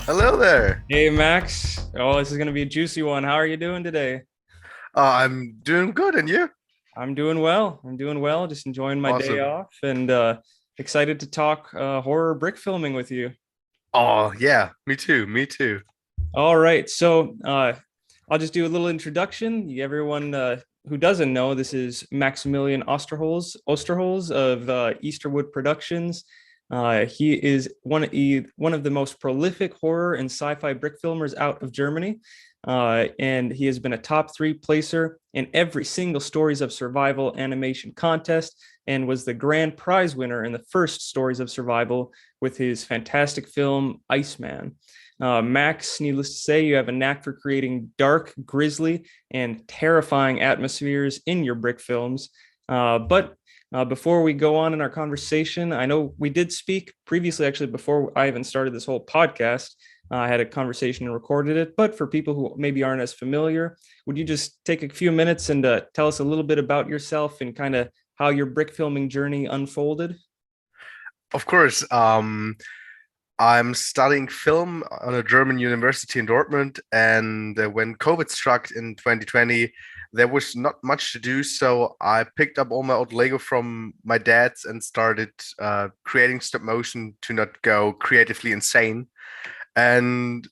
Hello there. Hey Max. Oh, this is gonna be a juicy one. How are you doing today? I'm doing good, and you? I'm doing well. I'm doing well. Just enjoying my day Awesome. off and excited to talk horror brick filming with you. Oh, yeah, me too. Me too. All right. So I'll just do a little introduction. Everyone who doesn't know, this is Maximilian Osterholz of Easterwood Productions. He is one of the most prolific horror and sci-fi brick filmers out of Germany. And he has been a top three placer in every single Stories of Survival animation contest and was the grand prize winner in the first Stories of Survival with his fantastic film Iceman. Max, needless to say, you have a knack for creating dark, grisly, and terrifying atmospheres in your brick films. But before we go on in our conversation, I know we did speak previously, actually, before I even started this whole podcast. I had a conversation and recorded it. But for people who maybe aren't as familiar, would you just take a few minutes and tell us a little bit about yourself and kind of how your brick filming journey unfolded? Of course. I'm studying film on a German university in Dortmund, and when COVID struck in 2020, there was not much to do, so I picked up all my old Lego from my dad's and started creating stop motion to not go creatively insane. And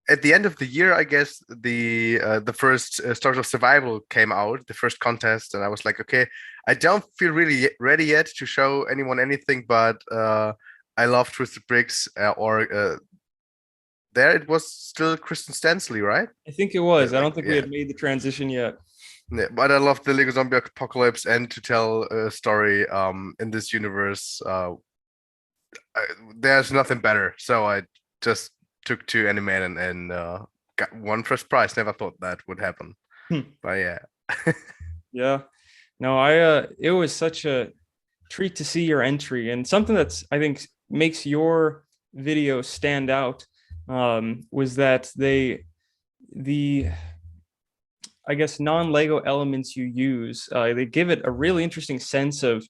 at the end of the year, I guess the first Stars of Survival came out, the first contest, and I was like, okay, I don't feel really ready yet to show anyone anything, but I love Twisted Bricks, or there it was still Kristen Stanley, right? I think it was. I Like, don't think we yeah. had made the transition yet. Yeah, but I love the Lego Zombie Apocalypse and to tell a story in this universe. I, there's nothing better, so I just took to animate and got one first prize. Never thought that would happen, Hmm. but yeah. Yeah. No, it was such a treat to see your entry and something that's I think makes your video stand out was that the I guess non-Lego elements you use they give it a really interesting sense of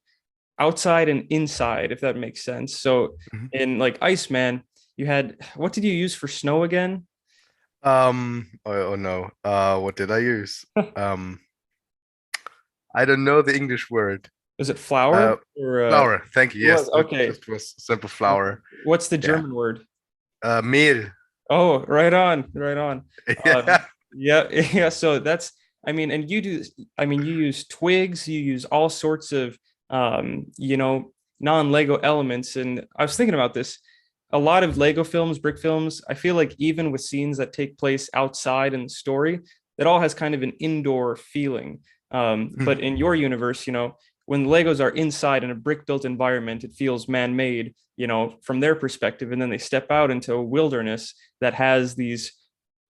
outside and inside, if that makes sense. So Mhm. in like Iceman, you had what did you use for snow again? Oh no. What did I use? Um, I don't know the English word. Was it flour Uh, or Flour. Thank you. it Yes, was it okay. just was simple Okay. flour. What's the Yeah. German word? Meal. Oh, right on, right on. Yeah. Yeah, yeah. So that's, I mean, and you do, I mean, you use twigs, you use all sorts of, you know, non-Lego elements. And I was thinking about this. A lot of Lego films, brick films, I feel like even with scenes that take place outside in the story, it all has kind of an indoor feeling. But Mhm. in your universe, when Legos are inside in a brick-built environment, it feels man-made, from their perspective. And then they step out into a wilderness that has these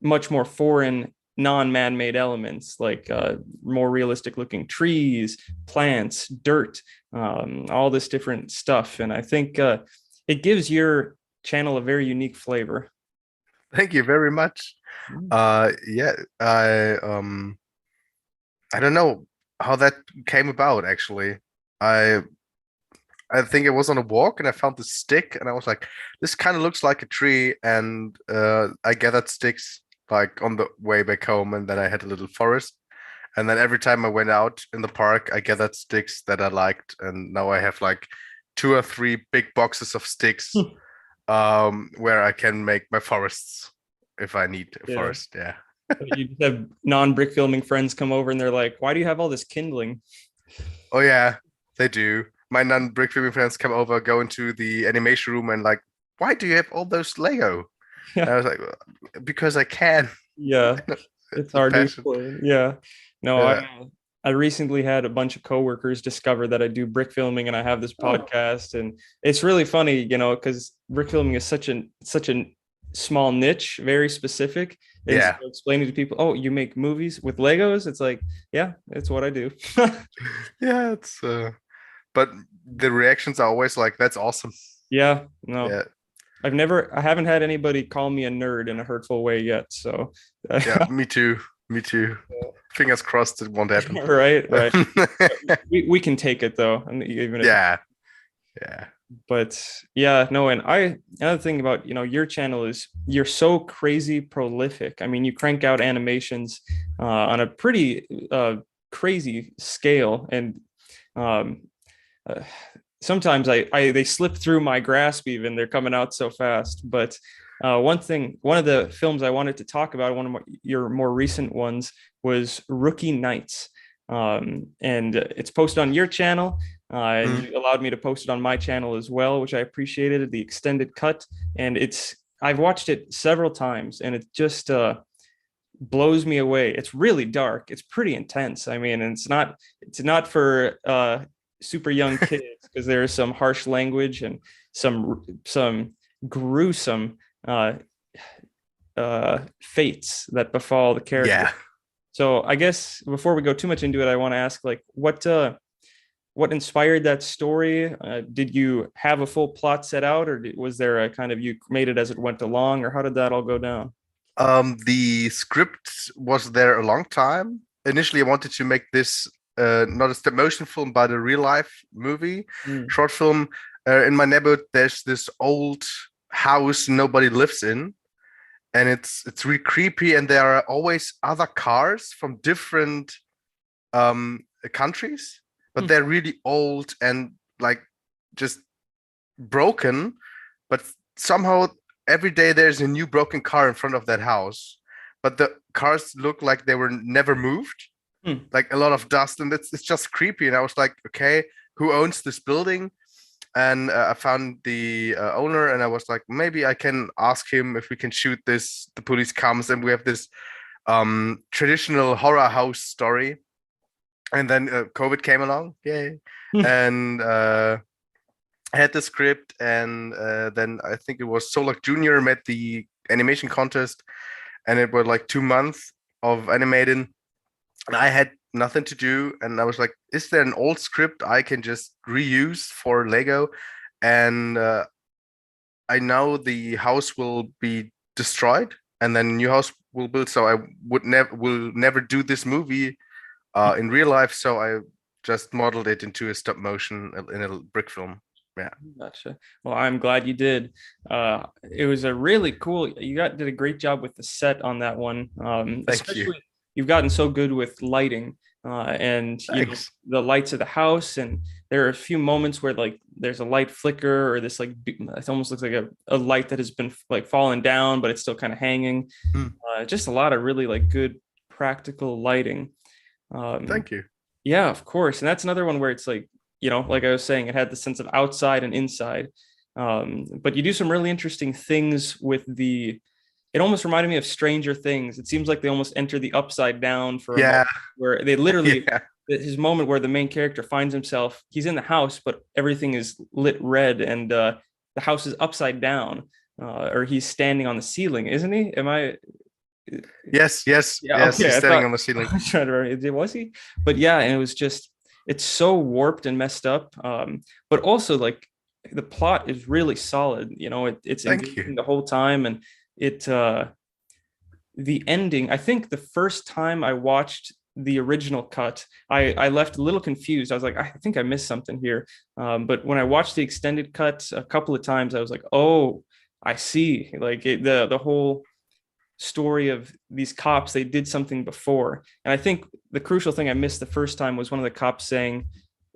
much more foreign non-man-made elements like more realistic looking trees, plants, dirt, all this different stuff. And I think it gives your channel a very unique flavor. Thank you very much. Yeah, I don't know how that came about actually. I I think it was on a walk and I found this stick and I was like, this kind of looks like a tree. And I gathered sticks like on the way back home, and then I had a little forest. And then every time I went out in the park, I gathered sticks that I liked. And now I have like two or three big boxes of sticks where I can make my forests if I need a Yeah. forest. Yeah. You just have non-brick filming friends come over and they're like, why do you have all this kindling? Oh yeah, they do. My non-brick filming friends come over, go into the animation room, and like, why do you have all those Lego? And Yeah. I was like, because I can. Yeah. It's It's a hard to passion. explain. Yeah. No, Yeah. I recently had a bunch of coworkers discover that I do brick filming and I have this Oh, podcast, and it's really funny, because brick filming is such a small niche, very specific. And so yeah. explaining to people, oh, you make movies with Legos? It's like, yeah, it's what I do. Yeah, but the reactions are always like, that's awesome. Yeah, no. Yeah. I haven't had anybody call me a nerd in a hurtful way yet. So, Yeah, me too. Me too. Fingers crossed it won't happen. right, right. We can take it though, and even if Yeah. Yeah. But yeah, no, and another thing about, your channel is you're so crazy prolific. I mean, you crank out animations on a pretty crazy scale, and um, uh, sometimes they slip through my grasp. Even they're coming out so fast. But one of the films I wanted to talk about, one of your more recent ones, was Rookie Nights, and it's posted on your channel. And Mm. you allowed me to post it on my channel as well, which I appreciated, the extended cut. And I've watched it several times, and it just blows me away. It's really dark. It's pretty intense. I mean, and it's not for super young kids, because there is some harsh language and some gruesome fates that befall the character. Yeah. So I guess before we go too much into it, I want to ask, like, what inspired that story? Did you have a full plot set out, or was there a kind of, you made it as it went along, or how did that all go down? The script was there a long time. Initially, I wanted to make this not a stop motion film, but a real life movie, Mm. short film. In my neighborhood, there's this old house nobody lives in, and it's really creepy. And there are always other cars from different countries, but Hmm. they're really old and like just broken. But somehow every day there's a new broken car in front of that house, but the cars look like they were never moved, Hmm. like a lot of dust, and it's just creepy. And I was like, okay, who owns this building? And I found the owner, and I was like, maybe I can ask him if we can shoot this. The police comes, and we have this traditional horror house story. And then COVID came along, yay! Hmm. And I had the script, and then I think it was Solak Junior met the animation contest, and it was like 2 months of animating, and I had nothing to do, and I was like, "Is there an old script I can just reuse for Lego?" And I know the house will be destroyed, and then a new house will build. So I will never do this movie in real life. So I just modeled it into a stop motion in a brick film. Yeah. Gotcha. Well, I'm glad you did. It was a really cool. Did a great job with the set on that one. Thank you. Especially, you've gotten so good with lighting, and Thanks. the lights of the house. And there are a few moments where, like, there's a light flicker, or this, like, it almost looks like a light that has been, like, fallen down, but it's still kind of hanging. Mm, Just a lot of really, like, good practical lighting. Um, thank you. yeah, of course. And that's another one where it's like, like I was saying, it had the sense of outside and inside. But you do some really interesting things with it almost reminded me of Stranger Things. It seems like they almost enter the upside down for a Yeah. moment, where they literally, Yeah. his moment where the main character finds himself, he's in the house, but everything is lit red, and the house is upside down, or he's standing on the ceiling, isn't he? Am I? Yes. Yes. Yeah, Yes. okay. He's I standing thought on the I ceiling. was trying to remember. Was he? But yeah, and it was just, it's so warped and messed up. But also, like, the plot is really solid. It's Thank you. engaging the whole time, and it the ending. I think the first time I watched the original cut, I left a little confused. I was like, I think I missed something here. But when I watched the extended cut a couple of times, I was like, oh, I see. Like, the whole story of these cops, they did something before. And I think the crucial thing I missed the first time was one of the cops saying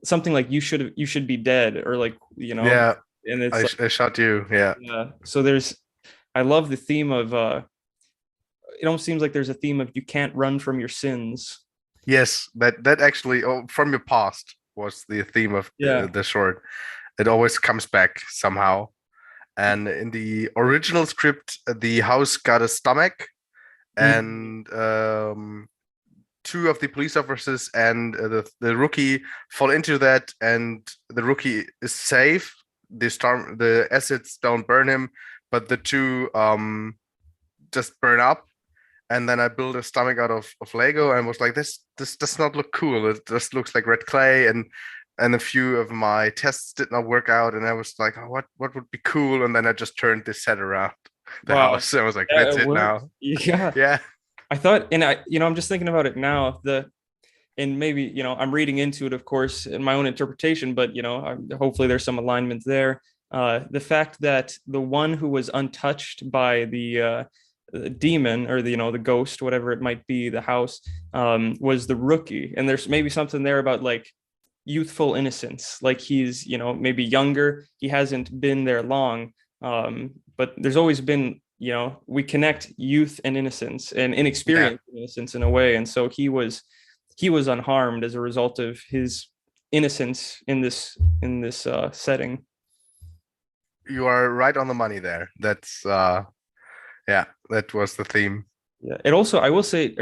something like, you should be dead, or, like, Yeah. and it's like, I shot you. Yeah. yeah. So I love the theme of it almost seems like there's a theme of, you can't run from your sins. Yes. That actually, from your past was the theme of Yeah. the short. It always comes back somehow. And in the original script, the house got a stomach, Mm. and two of the police officers and the rookie fall into that, and the rookie is safe. The acids don't burn him, but the two just burn up. And then I built a stomach out of Lego, and was like, this does not look cool. It just looks like red clay, and a few of my tests did not work out, and I was like, oh, what would be cool? And then I just turned this set around the Wow. house. I was like, Yeah, that's it it worked. now. Yeah. Yeah. I thought, and I'm just thinking about it now. And maybe, I'm reading into it, of course, in my own interpretation, but hopefully there's some alignment there. The fact that the one who was untouched by the demon or the the ghost, whatever it might be, the house, was the rookie, and there's maybe something there about like youthful innocence, like he's maybe younger, he hasn't been there long, but there's always been, we connect youth and innocence and Yeah, inexperience and innocence in a way, and so he was unharmed as a result of his innocence in this setting. you are right on the money there. That's yeah, that was the theme. Yeah. It also, I will say,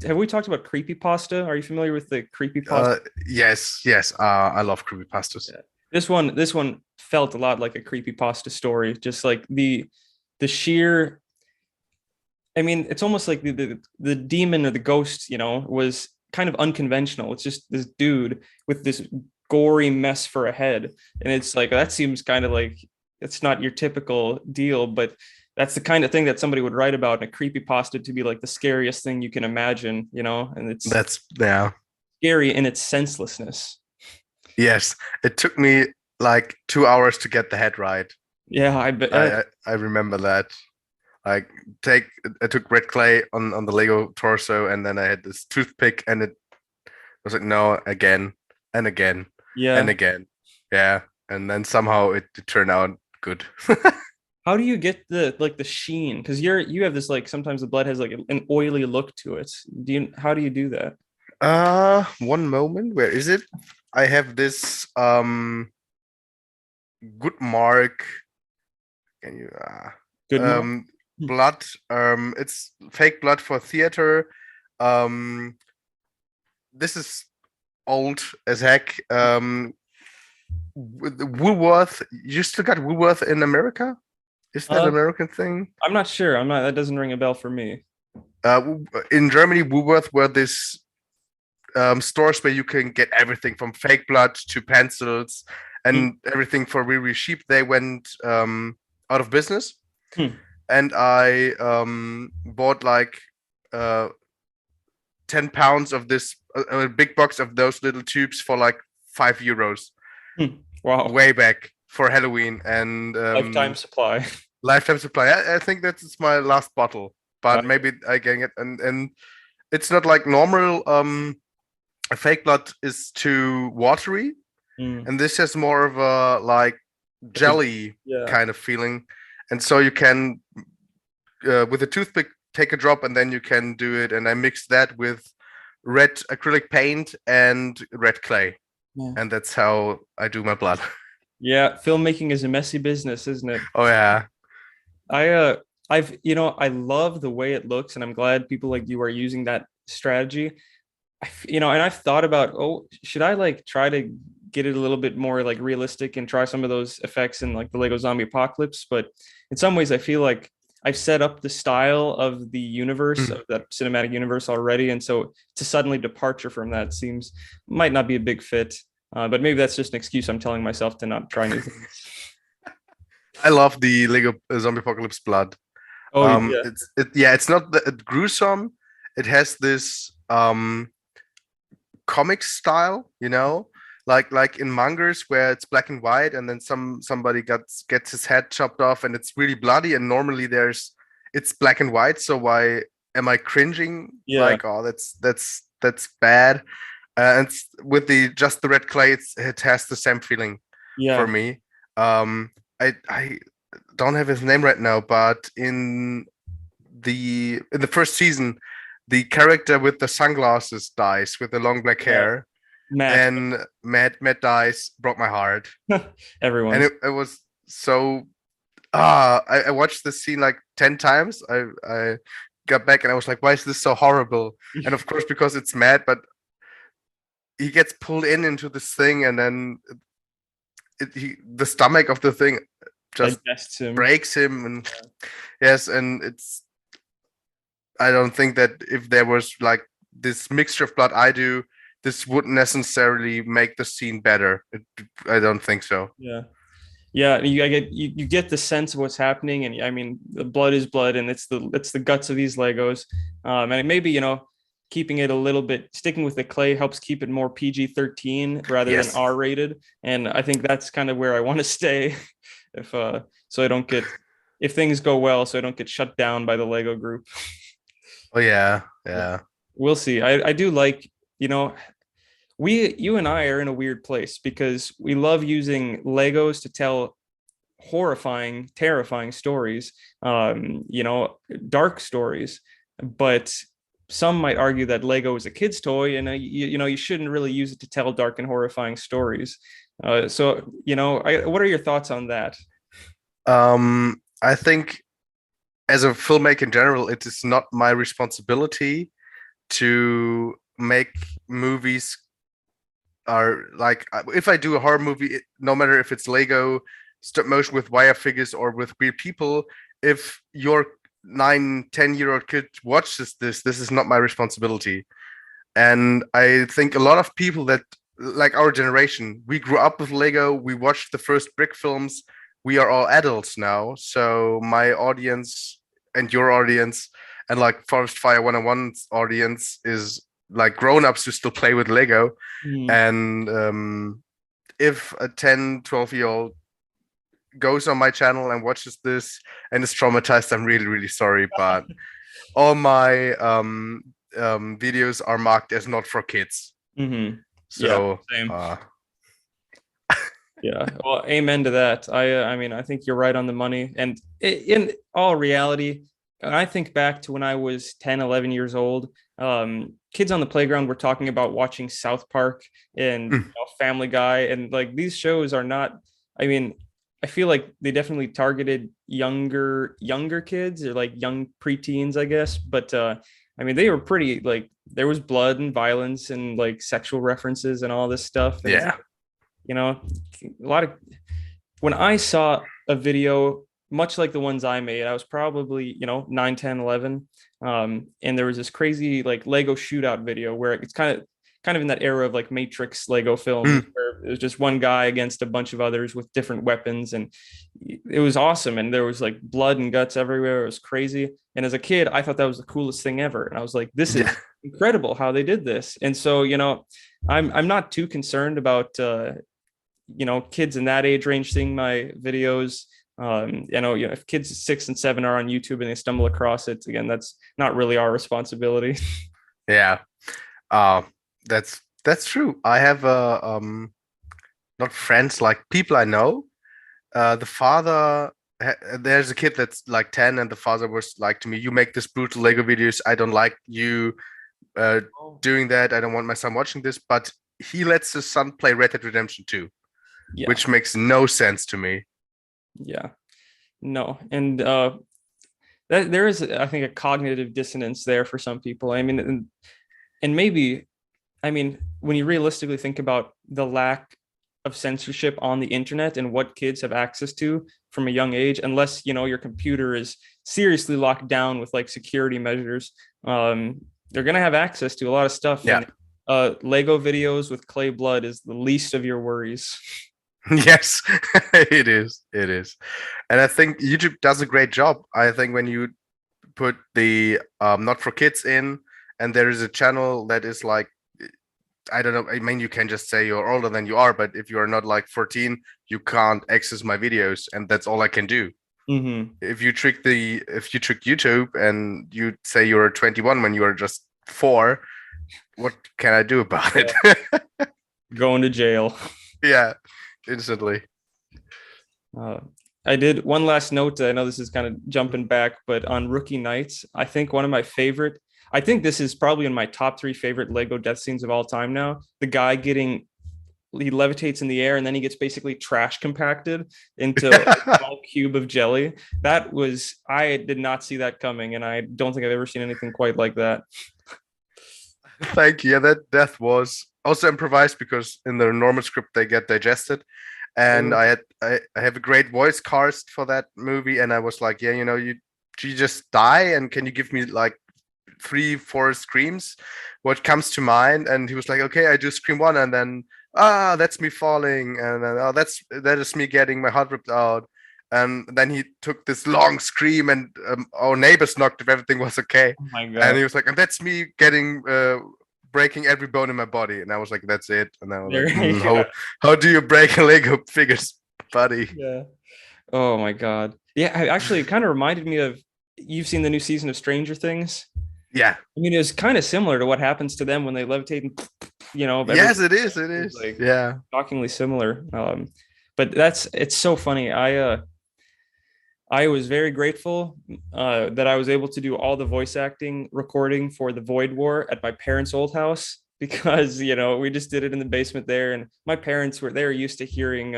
have we talked about creepypasta? Are you familiar with the creepypasta? Uh, yes, yes. I love creepypastas. Yeah. This one felt a lot like a creepypasta story, just like the sheer, I mean, it's almost like the demon or the ghost, was kind of unconventional. It's just this dude with this gory mess for a head. And it's like that seems kind of like it's not your typical deal, but that's the kind of thing that somebody would write about in a creepypasta to be like the scariest thing you can imagine, and it's That's yeah. scary in its senselessness. Yes, it took me like 2 hours to get the head right. Yeah, I bet. I remember that. Like I took red clay on the Lego torso, and then I had this toothpick, and it was like no, again and again and Yeah. again. Yeah, and then somehow it turned out good. How do you get the sheen? Because you have this like sometimes the blood has like an oily look to it. How do you do that? One moment. Where is it? I have this good mark. Can you Good mark. blood? It's fake blood for theater. Um, this is old as heck. Woolworth. You still got Woolworth in America? Is that an Uh, American thing? I'm not sure. I'm not. That doesn't ring a bell for me. In Germany, Woolworth were this stores where you can get everything from fake blood to pencils Hmm. and everything for really cheap. They went out of business, Hmm. and I bought like 10 pounds of this a big box of those little tubes for like €5 Hmm. Wow. way back for Halloween, and Lifetime supply. lifetime supply. I think that's my last bottle, Uh, but maybe I can get and it's not like normal. Fake blood is too watery, hmm. and this has more of a like Like a, jelly yeah. kind of feeling, and so you can with a toothpick take a drop, and then you can do it. And I mix that with red acrylic paint and red clay, Yeah. and that's how I do my blood. Yeah. Filmmaking is a messy business, isn't it? Oh yeah. I I've I love the way it looks, and I'm glad people like you are using that strategy. And I've thought about, oh, should I like try to get it a little bit more like realistic and try some of those effects in like the Lego Zombie Apocalypse? But in some ways, I feel like I've set up the style of the universe Mm. of that cinematic universe already, and so to suddenly departure from that seems might not be a big fit. But maybe that's just an excuse I'm telling myself to not try new things. I love the Lego Zombie Apocalypse blood. Oh yeah, It's not gruesome. It has this comic style, like in mangas where it's black and white, and then somebody gets his head chopped off, and it's really bloody. And normally it's black and white. So why am I cringing? yeah, Like, oh, that's bad. And with the red clay, it has the same feeling for yeah. me. I don't have his name right now, but in the first season, the character with the sunglasses dies with the long black Yeah. hair, Matt, and Matt dies, broke my heart, and everyone's. it was so. I watched this scene like 10 times. I got back and I was like, why is this so horrible? And of course, because it's Matt, but he gets pulled into this thing, and then the stomach of the thing just Digests him. breaks him, and yes, and I don't think that if there was like this mixture of blood I do, this wouldn't necessarily make the scene better. I don't think so. Yeah. Yeah, you get the sense of what's happening, and I mean, the blood is blood, and it's the guts of these Legos, and maybe keeping it a little bit sticking with the clay helps keep it more PG-13 rather than Yes. R-rated, and I think that's kind of where I want to stay. if so I don't get if things go well, so I don't get shut down by the Lego group. Oh yeah, Yeah. yeah. We'll see. I do like, you know, you and I are in a weird place because we love using Legos to tell horrifying, terrifying stories, you know, dark stories. But some might argue that Lego is a kid's toy, and you know you shouldn't really use it to tell dark and horrifying stories. So you know, what are your thoughts on that? I think as a filmmaker in general, it is not my responsibility to make movies are like if I do a horror movie, no matter if it's Lego, stop motion with wire figures or with weird people, if your 9, 10-year-old kid watches this is not my responsibility. And I think a lot of people that like our generation, we grew up with Lego, we watched the first brick films, we are all adults now. So my audience and your audience and like Forest Fire 101's audience is like grown-ups who still play with Lego. Mm. And if a 10, 12-year-old goes on my channel and watches this and is traumatized, I'm really, really sorry. But all my videos are marked as not for kids. Mm-hmm. Yeah, So same. Yeah, well, amen to that. I mean, I think you're right on the money. And in all reality, when I think back to when I was 10, 11 years old, kids on the playground were talking about watching South Park and Family Guy, and like these shows are not. I mean, I feel like they definitely targeted younger kids or like young preteens, I guess. But I mean, they were pretty like there was blood and violence and like sexual references and all this stuff. And yeah. you know, a lot of when I saw a video much like the ones I made, I was probably, you know, 9, 10, 11. And there was this crazy like Lego shootout video where it's kind of in that era of like Matrix Lego films where it was just one guy against a bunch of others with different weapons. And it was awesome. And there was like blood and guts everywhere. It was crazy. And as a kid, I thought that was the coolest thing ever. And I was like, this is incredible how they did this. And so, you know, I'm not too concerned about you know, kids in that age range seeing my videos. You know, if kids 6 and 7 are on YouTube and they stumble across it, again, that's not really our responsibility. Yeah. Uh, that's true. I have not friends, like people I know. The father, there's a kid that's like 10, and the father was like to me, "You make this brutal Lego videos. I don't like you doing that. I don't want my son watching this." But he lets his son play Red Dead Redemption 2. Yeah. Which makes no sense to me. Yeah. No. And that there is, I think, a cognitive dissonance there for some people. I mean, and maybe, I mean, when you realistically think about the lack of censorship on the internet and what kids have access to from a young age, unless, you know, your computer is seriously locked down with like security measures, they're going to have access to a lot of stuff. Yeah. And Lego videos with clay blood is the least of your worries. Yes, it is. It is. And I think YouTube does a great job. I think when you put the not for kids in, and there is a channel that is like, I don't know, I mean, you can just say you're older than you are, but if you are not like 14, you can't access my videos, and that's all I can do. Mm-hmm. If you trick YouTube and you say you're 21 when you are just 4, what can I do about it? Going to jail. Yeah. Instantly. I did one last note. I know this is kind of jumping back, but on Rookie Nights, I think one of my favorite, I think this is probably in my top 3 favorite Lego death scenes of all time now. The guy he levitates in the air and then he gets basically trash compacted into a small cube of jelly. That was, I did not see that coming, and I don't think I've ever seen anything quite like that. Thank you. Yeah, that death was also improvised because in the normal script they get digested. And I have a great voice cast for that movie, and I was like, yeah, you know, you just die, and can you give me like 3, 4 screams? What comes to mind? And he was like, okay, I do scream 1, and then that's me falling, and then that is me getting my heart ripped out. And then he took this long scream, and our neighbors knocked if everything was okay. Oh my God. And he was like, and that's me getting breaking every bone in my body. And I was like, that's it. And I was like, how do you break a Lego figure's body? Yeah. Oh my God. Yeah, actually, it kind of reminded me of, you've seen the new season of Stranger Things. Yeah. I mean, it's kind of similar to what happens to them when they levitate and, Yes, everything it is. It is is. like Yeah. shockingly similar. But it's so funny. I was very grateful that I was able to do all the voice acting recording for the Void War at my parents' old house because we just did it in the basement there, and my parents were used to hearing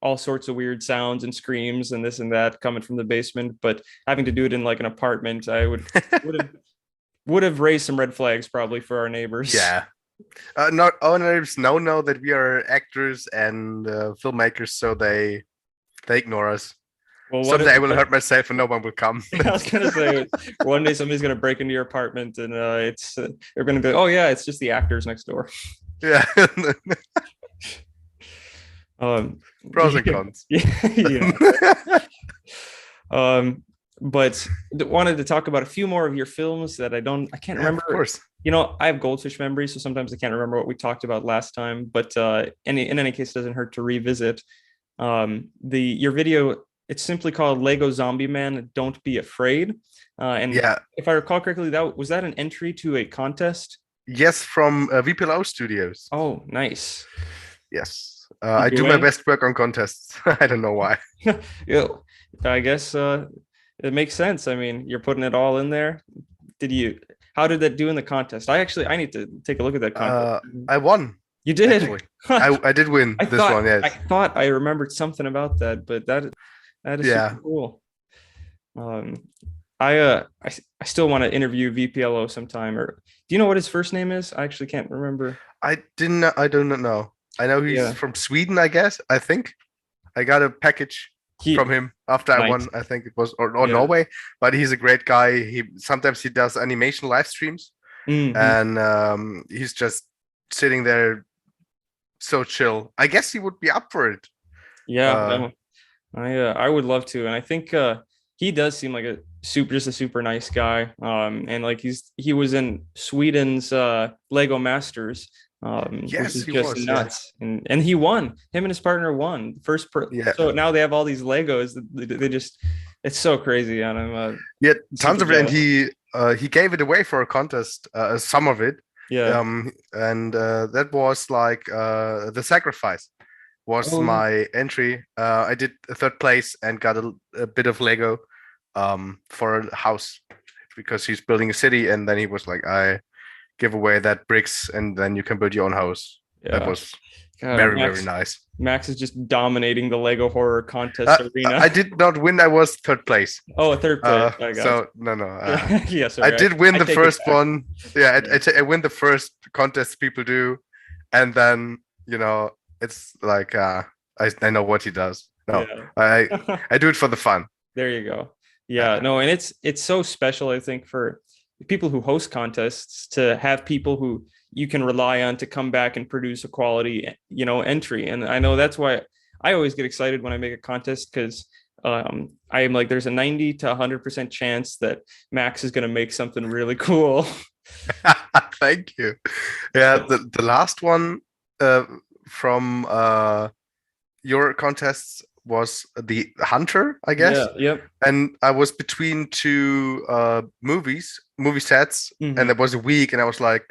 all sorts of weird sounds and screams and this and that coming from the basement, but having to do it in like an apartment, I would have would have raised some red flags probably for our neighbors. Yeah. Not owners know that we are actors and filmmakers, so they ignore us. Well, Someday I will hurt myself and no one will come. I was gonna say one day somebody's gonna break into your apartment and they're gonna be like, oh yeah, it's just the actors next door. Yeah. Um, Pros and cons. yeah. But wanted to talk about a few more of your films that I can't remember. Of course. I have goldfish memory, so sometimes I can't remember what we talked about last time. But in any case, it doesn't hurt to revisit. Your video, it's simply called Lego Zombie Man, Don't Be Afraid. And Yeah. if I recall correctly, was that an entry to a contest? Yes, from VPLO Studios. Oh, nice. Yes. I do my best work on contests. I don't know why. Yeah, I guess it makes sense. I mean, you're putting it all in there. How did that do in the contest? I need to take a look at that contest. I won. You did? Actually. I did win one, yes. I thought I remembered something about that, but that is super cool. I still want to interview VPLO sometime. Or do you know what his first name is? I actually can't remember. I do not know. I know he's from Sweden, I guess. I think I got a package from him after I won. I think it was or Norway, but he's a great guy. He sometimes does animation live streams, and he's just sitting there so chill. I guess he would be up for it. Yeah, I would love to, and I think he does seem like a super nice guy. And like he was in Sweden's Lego Masters. Yes, which is he just was, nuts. And he won. Him and his partner won so now they have all these Legos. They just, it's so crazy. And I'm tons of it. And he gave it away for a contest, some of it. And that was like the sacrifice was my entry. I did a third place and got a bit of Lego for a house because he's building a city, and then he was like, I give away that bricks and then you can build your own house. That was very nice. Max is just dominating the Lego horror contest arena. I did not win. I was third place. Oh, third place. Yes, I did win the first one. Yeah, I win the first contest people do, and then it's like I know what he does. No, I do it for the fun. There you go. Yeah, no, and it's so special, I think, for people who host contests to have people who you can rely on to come back and produce a quality entry. And I know that's why I always get excited when I make a contest, because I am like, there's a 90 to 100% chance that Max is going to make something really cool. Thank you. Yeah, the last one from your contests was the Hunter, I guess. Yeah, yep. And I was between two movie sets, and there was a week, and I was like,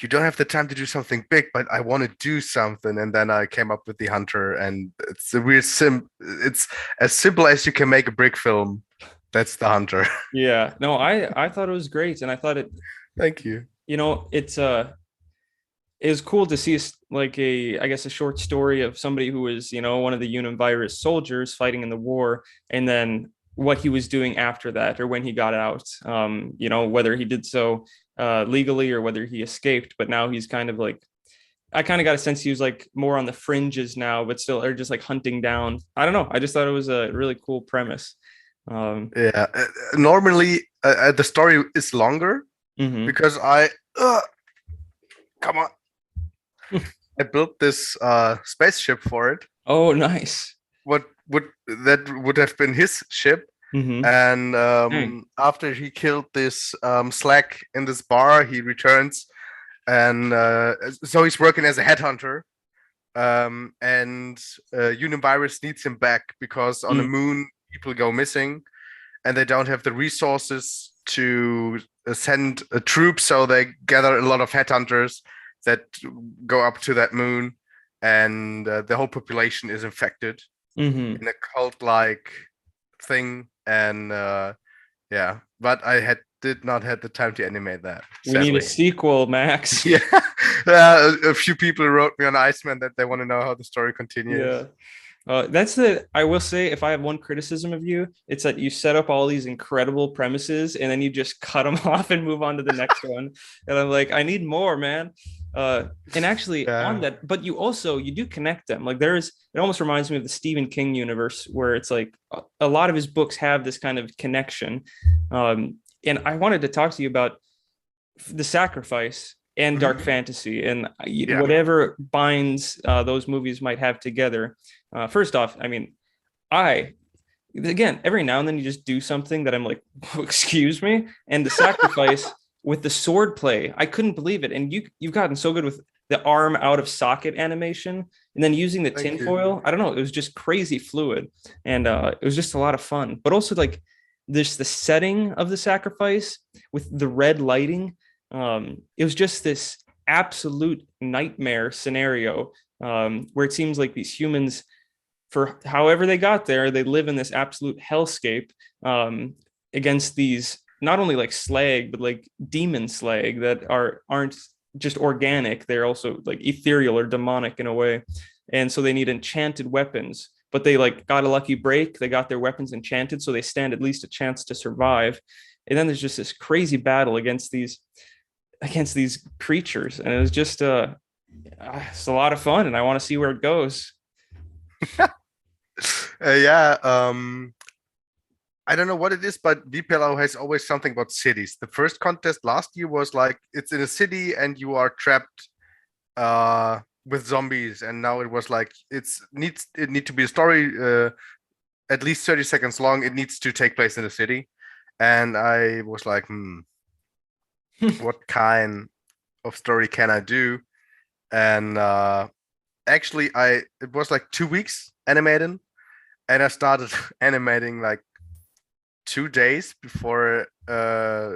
you don't have the time to do something big, but I want to do something. And then I came up with the Hunter, and it's a weird it's as simple as you can make a brick film. That's the Hunter. Yeah, no, I thought it was great, and I thought it. Thank you. It was cool to see like a short story of somebody who was, one of the Univirus soldiers fighting in the war, and then what he was doing after that, or when he got out, whether he did so legally or whether he escaped. But now he's kind of like, I kind of got a sense he was like more on the fringes now, but still, or just like hunting down. I don't know. I just thought it was a really cool premise. Normally the story is longer because come on. I built this spaceship for it. Oh, nice. What would have been his ship. And after he killed this Slack in this bar, he returns, and so he's working as a headhunter and Univirus needs him back because on the Mm, moon people go missing, and they don't have the resources to send a troop, so they gather a lot of headhunters that go up to that moon, and the whole population is infected hmm. in a cult-like thing, and yeah, but I did not have the time to animate that, We need a sadly. sequel, Max. Yeah, a few people wrote me on Iceman that they want to know how the story continues. Yeah. I will say, if I have one criticism of you, it's that you set up all these incredible premises and then you just cut them off and move on to the next one. And I'm like, I need more, man. And actually on Yeah, that, but you do connect them. Like it almost reminds me of the Stephen King universe where it's like a lot of his books have this kind of connection. And I wanted to talk to you about the sacrifice and dark mhm, fantasy and yeah, whatever binds those movies might have together. First off, I mean, I again every now and then you just do something that I'm like, excuse me, and the sacrifice with the sword play, I couldn't believe it. And you've gotten so good with the arm out of socket animation, and then using the thank you. tinfoil. I don't know, it was just crazy fluid, and it was just a lot of fun. But also like this the setting of the sacrifice with the red lighting. It was just this absolute nightmare scenario where it seems like these humans, for however they got there, they live in this absolute hellscape against these not only like slag but like demon slag that aren't just organic, they're also like ethereal or demonic in a way, and so they need enchanted weapons, but they like got a lucky break, they got their weapons enchanted so they stand at least a chance to survive. And then there's just this crazy battle against these creatures, and it was just it's a lot of fun and I want to see where it goes. Yeah, I don't know what it is, but VPLO has always something about cities. The first contest last year was like it's in a city and you are trapped with zombies, and now it was like it need to be a story at least 30 seconds long. It needs to take place in the city, and I was like, what kind of story can I do? And actually, I it was like 2 weeks animating, and I started animating like 2 days before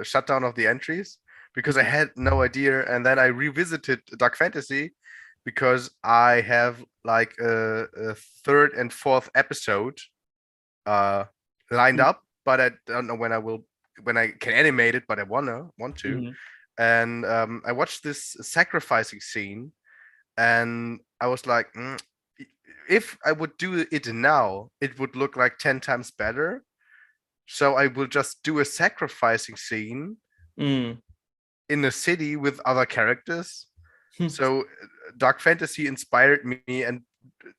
shutdown of the entries because I had no idea. And then I revisited Dark Fantasy because I have like a third and fourth episode uh, lined up, but I don't know when I can animate it, but I want to. Mhm. And I watched this sacrificing scene, and I was like, if I would do it now, it would look like 10 times better. So I will just do a sacrificing scene Mm. in a city with other characters. So Dark Fantasy inspired me, and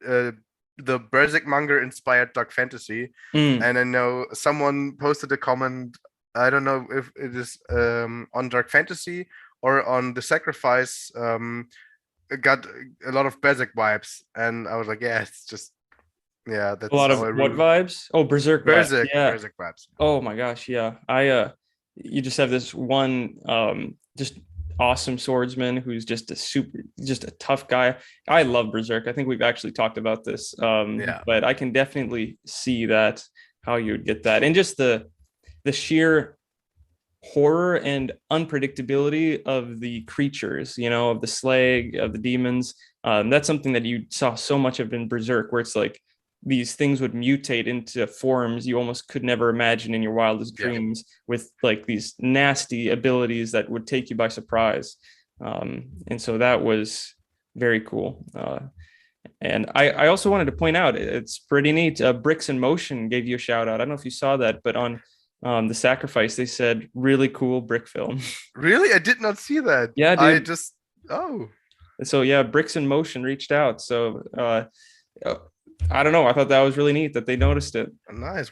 uh, the Berserk manga inspired Dark Fantasy. Mm. And I know someone posted a comment. I don't know if it is on Dark Fantasy or on the Sacrifice. It got a lot of Berserk vibes, and I was like, yeah, it's just yeah, A that's lot how of I what really vibes? Oh, Berserk vibes. Yeah. Berserk vibes. Oh my gosh, yeah. You just have this one just awesome swordsman who's just a tough guy. I love Berserk. I think we've actually talked about this. Yeah, But I can definitely see that how you would get that. And just the sheer horror and unpredictability of the creatures, of the slag, of the demons. That's something that you saw so much of in Berserk, where it's like these things would mutate into forms you almost could never imagine in your wildest yeah. dreams, with like these nasty abilities that would take you by surprise. And so that was very cool. And I also wanted to point out, it's pretty neat. Bricks in Motion gave you a shout out. I don't know if you saw that, but on the sacrifice, they said really cool brick film. Really? I did not see that. Yeah, I dude. just oh, So yeah, Bricks in Motion reached out. So uh, I don't know. I thought that was really neat that they noticed it. nice.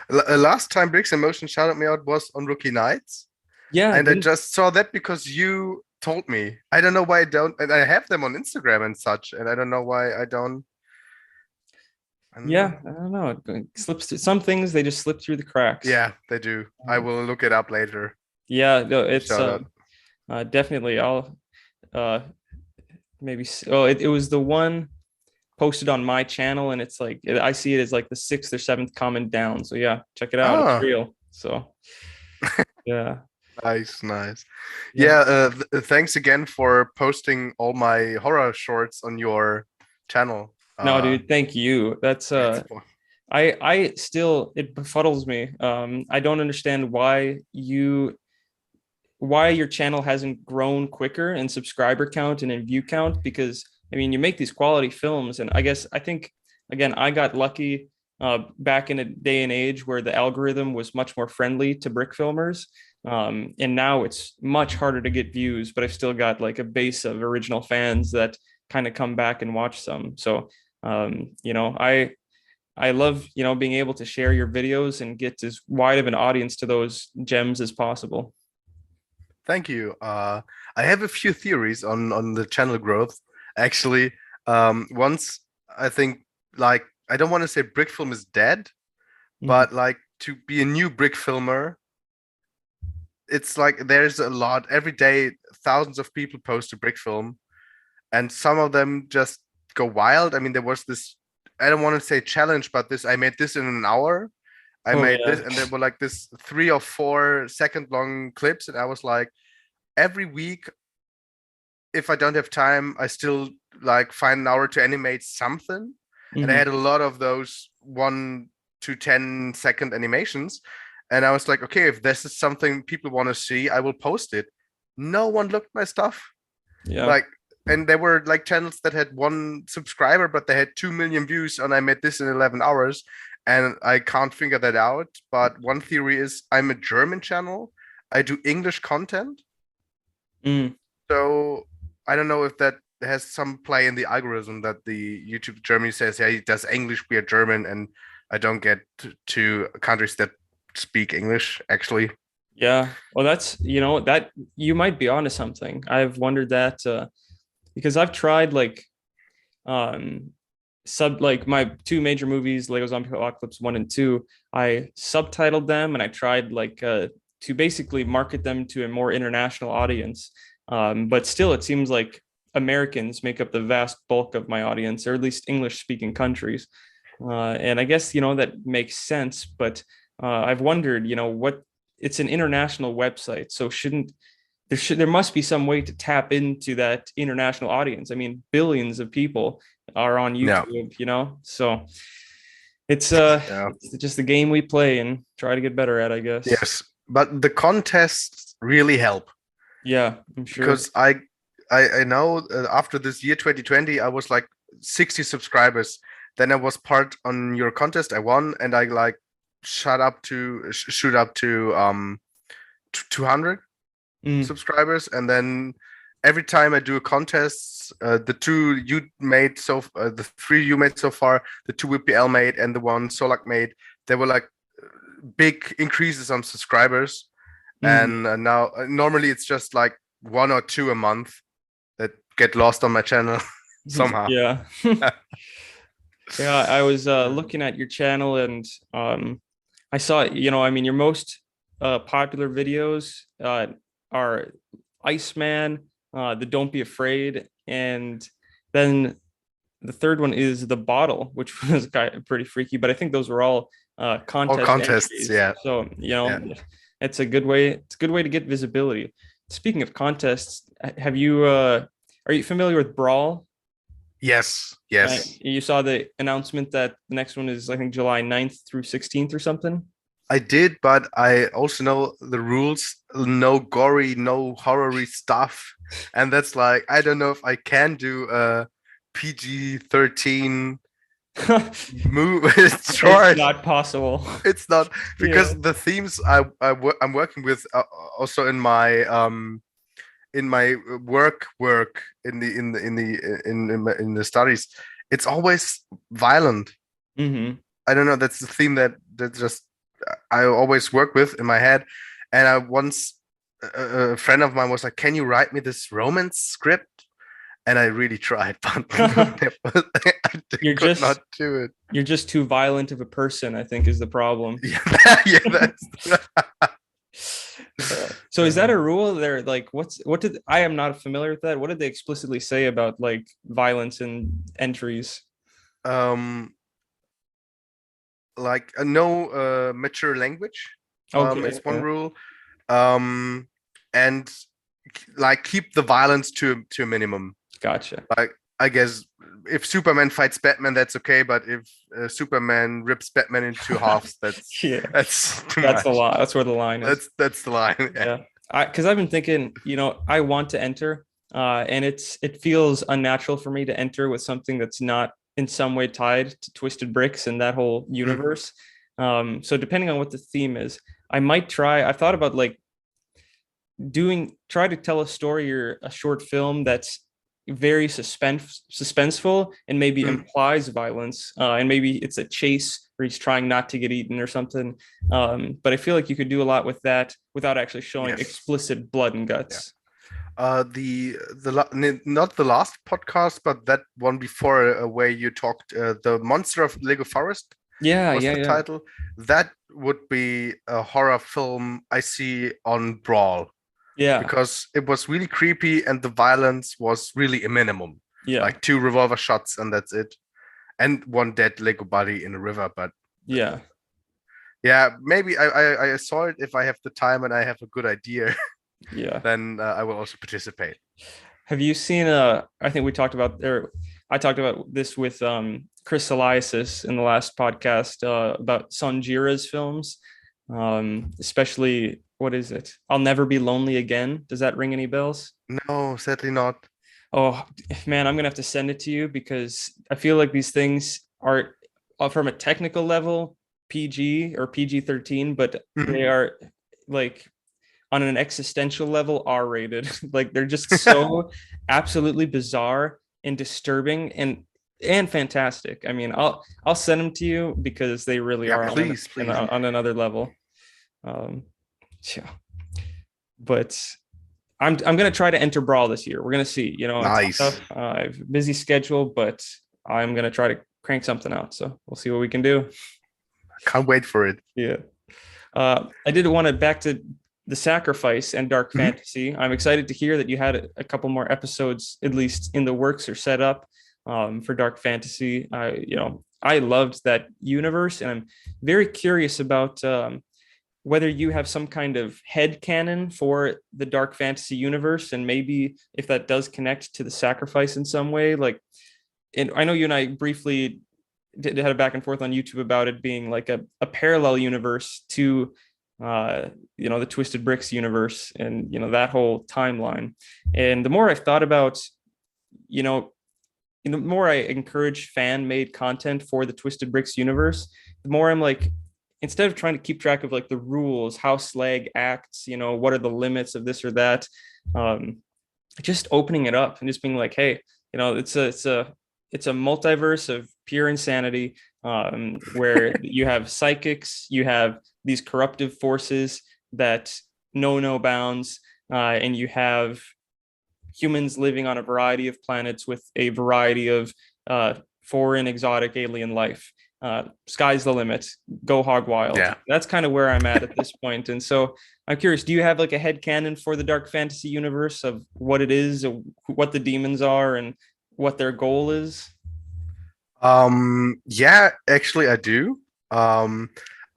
Last time Bricks in Motion shouted me out was on Rookie Nights, Yeah, and I didn't. just saw that because you told me. I don't know why I don't, and I have them on Instagram and such, and I don't know why I don't. I don't know. Yeah, I don't know. It slips through, some things they just slip through the cracks. Yeah, they do. I will look it up later. Yeah, no, it's Shout out. definitely. I'll uh maybe. Oh, it was the one. posted on my channel, and it's like I see it as like the sixth or seventh comment down. So yeah, check it out. It's Ah, real. So yeah, nice, nice. yeah. Yeah, thanks again for posting all my horror shorts on your channel. No, dude, thank you. That's It's fun. I still, it befuddles me. I don't understand why your channel hasn't grown quicker in subscriber count and in view count, because I mean you make these quality films, and I think again I got lucky back in a day and age where the algorithm was much more friendly to brick filmers, and now it's much harder to get views, but I've still got like a base of original fans that kind of come back and watch some. So I love being able to share your videos and get as wide of an audience to those gems as possible. Thank you. I have a few theories on the channel growth. Actually, once I think like I don't want to say brick film is dead, Mhm. but like to be a new brick filmer, it's like there's a lot every day. Thousands of people post a brick film, and some of them just go wild. I mean, there was this. I don't want to say challenge, but this I made this in an hour. I Oh made this, yeah. and there were like this 3 or 4 second long clips, and I was like, every week, if I don't have time, I still like find an hour to animate something. And I Mhm. had a lot of those 1 to 10 second animations. And I was like, okay, if this is something people want to see, I will post it. No one looked my stuff. Yeah. Like, and there were like channels that had 1 subscriber, but they had 2 million views, and I made this in 11 hours. And I can't figure that out. But one theory is I'm a German channel. I do English content. Mm. So I don't know if that has some play in the algorithm that the YouTube Germany says, hey, does English be a German? And I don't get to countries that speak English, actually. Yeah. Well, that's, that you might be onto something. I've wondered that because I've tried like um like my two major movies, Lego Zombie Apocalypse 1 and 2, I subtitled them, and I tried like to basically market them to a more international audience. But still it seems like Americans make up the vast bulk of my audience, or at least English speaking countries. And I guess, that makes sense, but I've wondered, what it's an international website, so there must be some way to tap into that international audience. I mean, billions of people are on No. YouTube, so Yeah. it's just the game we play and try to get better at, I guess. Yes. But the contests really help Yeah, I'm sure. because I know after this year 2020, I was like 60 subscribers. Then I was part on your contest. I won, and I like shoot up to 200 Mm, subscribers, and then every time I do a contest, the two you made the three you made so far, the two WPL made and the one Solak made, they were like big increases on subscribers. mm. And now normally it's just like 1 or 2 a month that get lost on my channel somehow. Yeah. Yeah, I was looking at your channel, and I saw, I mean, your most popular videos are Iceman, the Don't Be Afraid, and then the third one is the Bottle, which was kind of pretty freaky. But I think those were all All contest contests, entries. yeah. So Yeah. it's a good way. It's a good way to get visibility. Speaking of contests, have you are you familiar with Brawl? Yes, yes. You saw the announcement that the next one is, I think, July 9th through 16th or something. I did, but I also know the rules. No gory, no horror stuff. And that's like, I don't know if I can do a PG-13 move. It's It's short. not possible. It's not Yeah. because the themes I'm working with also in my work in the studies. It's always violent. Hmm. I don't know. That's the theme that just I always work with in my head. And I once a friend of mine was like, "Can you write me this romance script?" And I really tried, but I You're could not just do it. you're just too violent of a person, I think, is the problem. Yeah, yeah, that's So is that a rule there? Like, what did I am not familiar with that. What did they explicitly say about like violence and entries? Um, like no mature language Okay, is one yeah, rule. Um, and like keep the violence to a minimum. gotcha. Like I guess if Superman fights Batman, that's okay, but if Superman rips Batman into halves, Yeah, that's too that's the much. line. That's where the line is. That's the line. Yeah. Yeah, because I've been thinking, I want to enter, and it feels unnatural for me to enter with something that's not in some way tied to Twisted Bricks and that whole Mm, universe. So depending on what the theme is, I might try. I thought about like try to tell a story or a short film that's very suspenseful and maybe mm. implies violence, and maybe it's a chase where he's trying not to get eaten or something. But I feel like you could do a lot with that without actually showing Yes. explicit blood and Yeah. guts. Not the last podcast, but that one before, where you talked, the monster of Lego Forest Yeah, was yeah, the yeah, title. That would be a horror film I see on Brawl, yeah, because it was really creepy and the violence was really a minimum, yeah, like two revolver shots and that's it, and one dead Lego body in a river. But yeah, yeah, maybe I saw it. If I have the time and I have a good idea, yeah. then I will also participate. Have you seen I think we talked about or I talked about this with Chris Eliasis in the last podcast about Sanjira's films. Especially what is it? I'll Never Be Lonely Again. Does that ring any bells? No, sadly not. Oh man, I'm gonna have to send it to you because I feel like these things are from a technical level PG or PG-13, but Mhm. they are like on an existential level R-rated. Like they're just so absolutely bizarre and disturbing and fantastic. I mean, I'll send them to you because they really Yeah, are please, please. on another level. Um, yeah, but I'm gonna try to enter Brawl this year. We're gonna see. It's Nice. tough. I have a busy schedule, but I'm gonna try to crank something out. So we'll see what we can do. Can't wait for it. Yeah. I did want to back to the sacrifice and dark Mhm. fantasy. I'm excited to hear that you had a couple more episodes, at least in the works or set up for dark fantasy. I loved that universe, and I'm very curious about whether you have some kind of head canon for the dark fantasy universe, and maybe if that does connect to the sacrifice in some way. Like, and I know you and I briefly had a back and forth on YouTube about it being like a parallel universe to the Twisted Bricks universe and that whole timeline. And the more I've thought about, you know, the more I encourage fan made content for the Twisted Bricks universe, the more I'm like, instead of trying to keep track of like the rules, how Slag acts, what are the limits of this or that, um, just opening it up and just being like, hey, it's a multiverse of pure insanity, where you have psychics, you have these corruptive forces that know no bounds, and you have humans living on a variety of planets with a variety of foreign exotic alien life. Sky's the limit. Go hog wild. Yeah. That's kind of where I'm at this point. And so I'm curious, do you have like a head canon for the dark fantasy universe of what it is, what the demons are, and what their goal is? Yeah, actually I do. Um,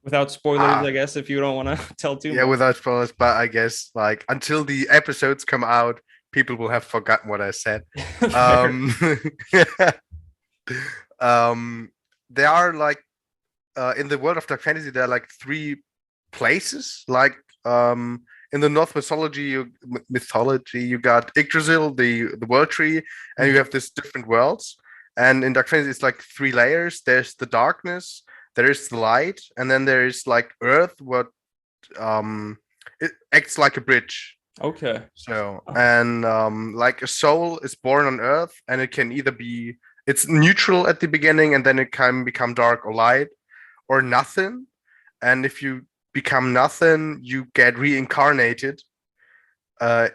Without spoilers, ah, I guess, if you don't want to tell too yeah, much. without spoilers, but I guess like until the episodes come out, people will have forgotten what I said. Fair. Um, um, there are like in the world of dark fantasy, there are like three places. Like in the North mythology, you got Yggdrasil, the world tree, and you Mhm. have these different worlds. And in dark fantasy, it's like three layers. There's the darkness, there is the light, and then there is like Earth, what it acts like a bridge. Okay. So, and like a soul is born on Earth, and it can either be it's neutral at the beginning, and then it can become dark or light, or nothing. And if you become nothing, you get reincarnated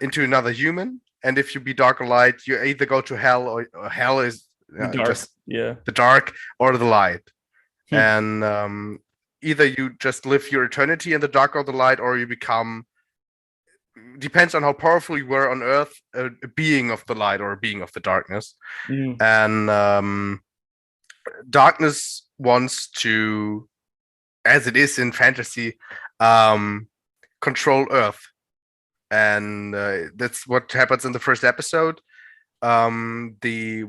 into another human. And if you be dark or light, you either go to hell, or hell is The dark. just Yeah. the dark or the light. Hmm. And either you just live your eternity in the dark or the light, or you become, depends on how powerful you were on Earth, a being of the light or a being of the darkness. Mm. And darkness wants to, as it is in fantasy, um, control Earth, and that's what happens in the first episode. The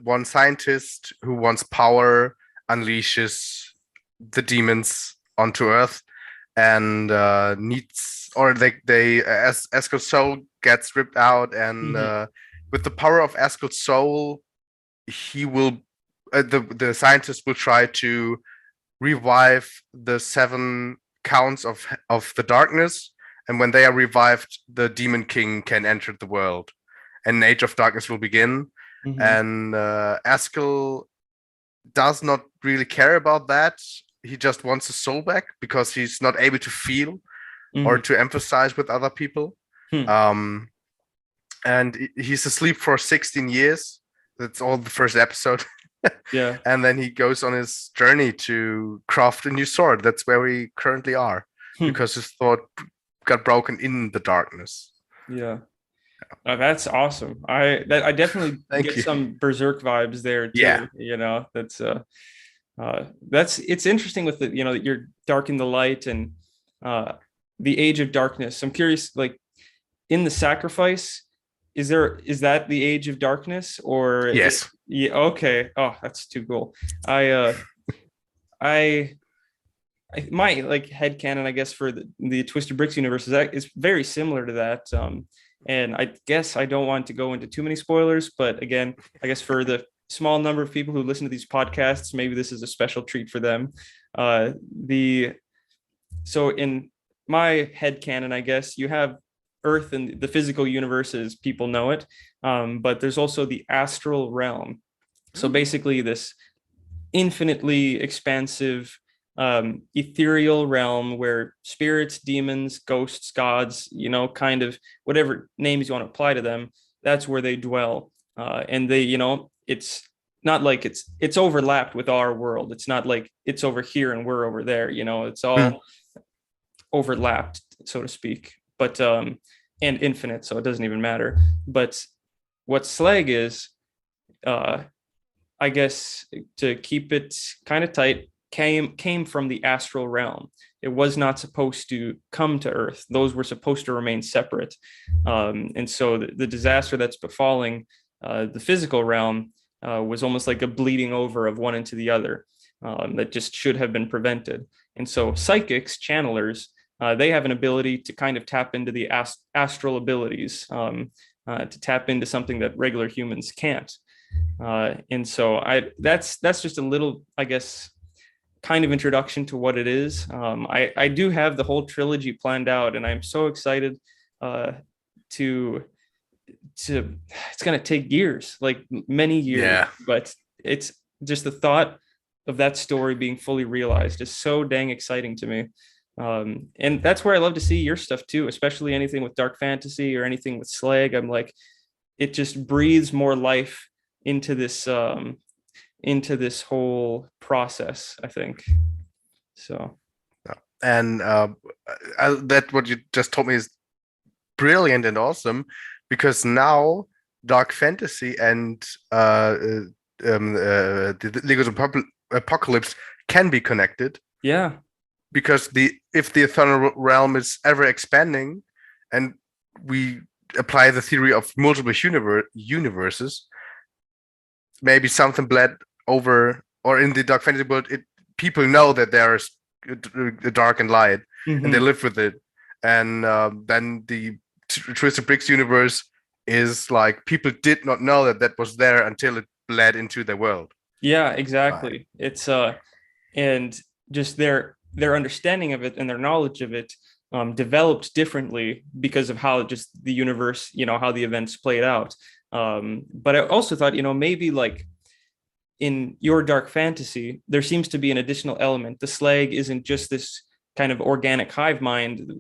one scientist who wants power unleashes the demons onto Earth, and needs, or they as Eskel's soul gets ripped out, and with the power of Eskel's soul, he will the scientist will try to revive the seven counts of the darkness, and when they are revived, the demon king can enter the world, and an age of darkness will begin. And Askel does not really care about that. He just wants his soul back because he's not able to feel or to emphasize with other people. And he's asleep for 16 years. That's all the first episode. Yeah. And then he goes on his journey to craft a new sword. That's where we currently are, because his sword got broken in the darkness. Yeah. Oh, that's awesome. I definitely get some Berserk vibes there too. Yeah. You know, that's it's interesting with the, you know, you're dark in the light and the age of darkness. I'm curious, like in the sacrifice, is that the age of darkness, or yes? Yeah. Okay. Oh, that's too cool. I my like headcanon, I guess, for the Twisted Bricks universe is very similar to that. And I guess I don't want to go into too many spoilers, but again, I guess for the small number of people who listen to these podcasts, maybe this is a special treat for them. So in my headcanon, I guess, you have Earth and the physical universe as people know it, but there's also the astral realm. So basically this infinitely expansive ethereal realm where spirits, demons, ghosts, gods, you know, kind of whatever names you want to apply to them, that's where they dwell. And they, you know, it's not like it's overlapped with our world. It's not like it's over here and we're over there, you know, it's all overlapped, so to speak, but and infinite, so it doesn't even matter. But what Slag is, I guess, to keep it kind of tight, came from the astral realm. It was not supposed to come to Earth. Those were supposed to remain separate. And so the disaster that's befalling the physical realm was almost like a bleeding over of one into the other that just should have been prevented. And so psychics, channelers, they have an ability to kind of tap into the astral abilities, to tap into something that regular humans can't. And so that's just a little, I guess, kind of introduction to what it is. I do have the whole trilogy planned out, and I'm so excited to it's going to take years, like many years, but it's just the thought of that story being fully realized is so dang exciting to me. And that's where I love to see your stuff too, especially anything with dark fantasy or anything with Slag. I'm like, it just breathes more life into this whole process, I think. So, and that what you just told me is brilliant and awesome, because now dark fantasy and the League of Apocalypse can be connected. Yeah, because if the Eternal Realm is ever expanding, and we apply the theory of multiple universes, maybe something bled over, or in the dark fantasy world, people know that there's a dark and light, and they live with it. And then the Twisted Bricks universe is like, people did not know that was there until it bled into their world. Yeah, exactly. It's and just their understanding of it and their knowledge of it developed differently because of how just the universe, you know, how the events played out. But I also thought, you know, maybe like in your dark fantasy, there seems to be an additional element. The Slag isn't just this kind of organic hive mind,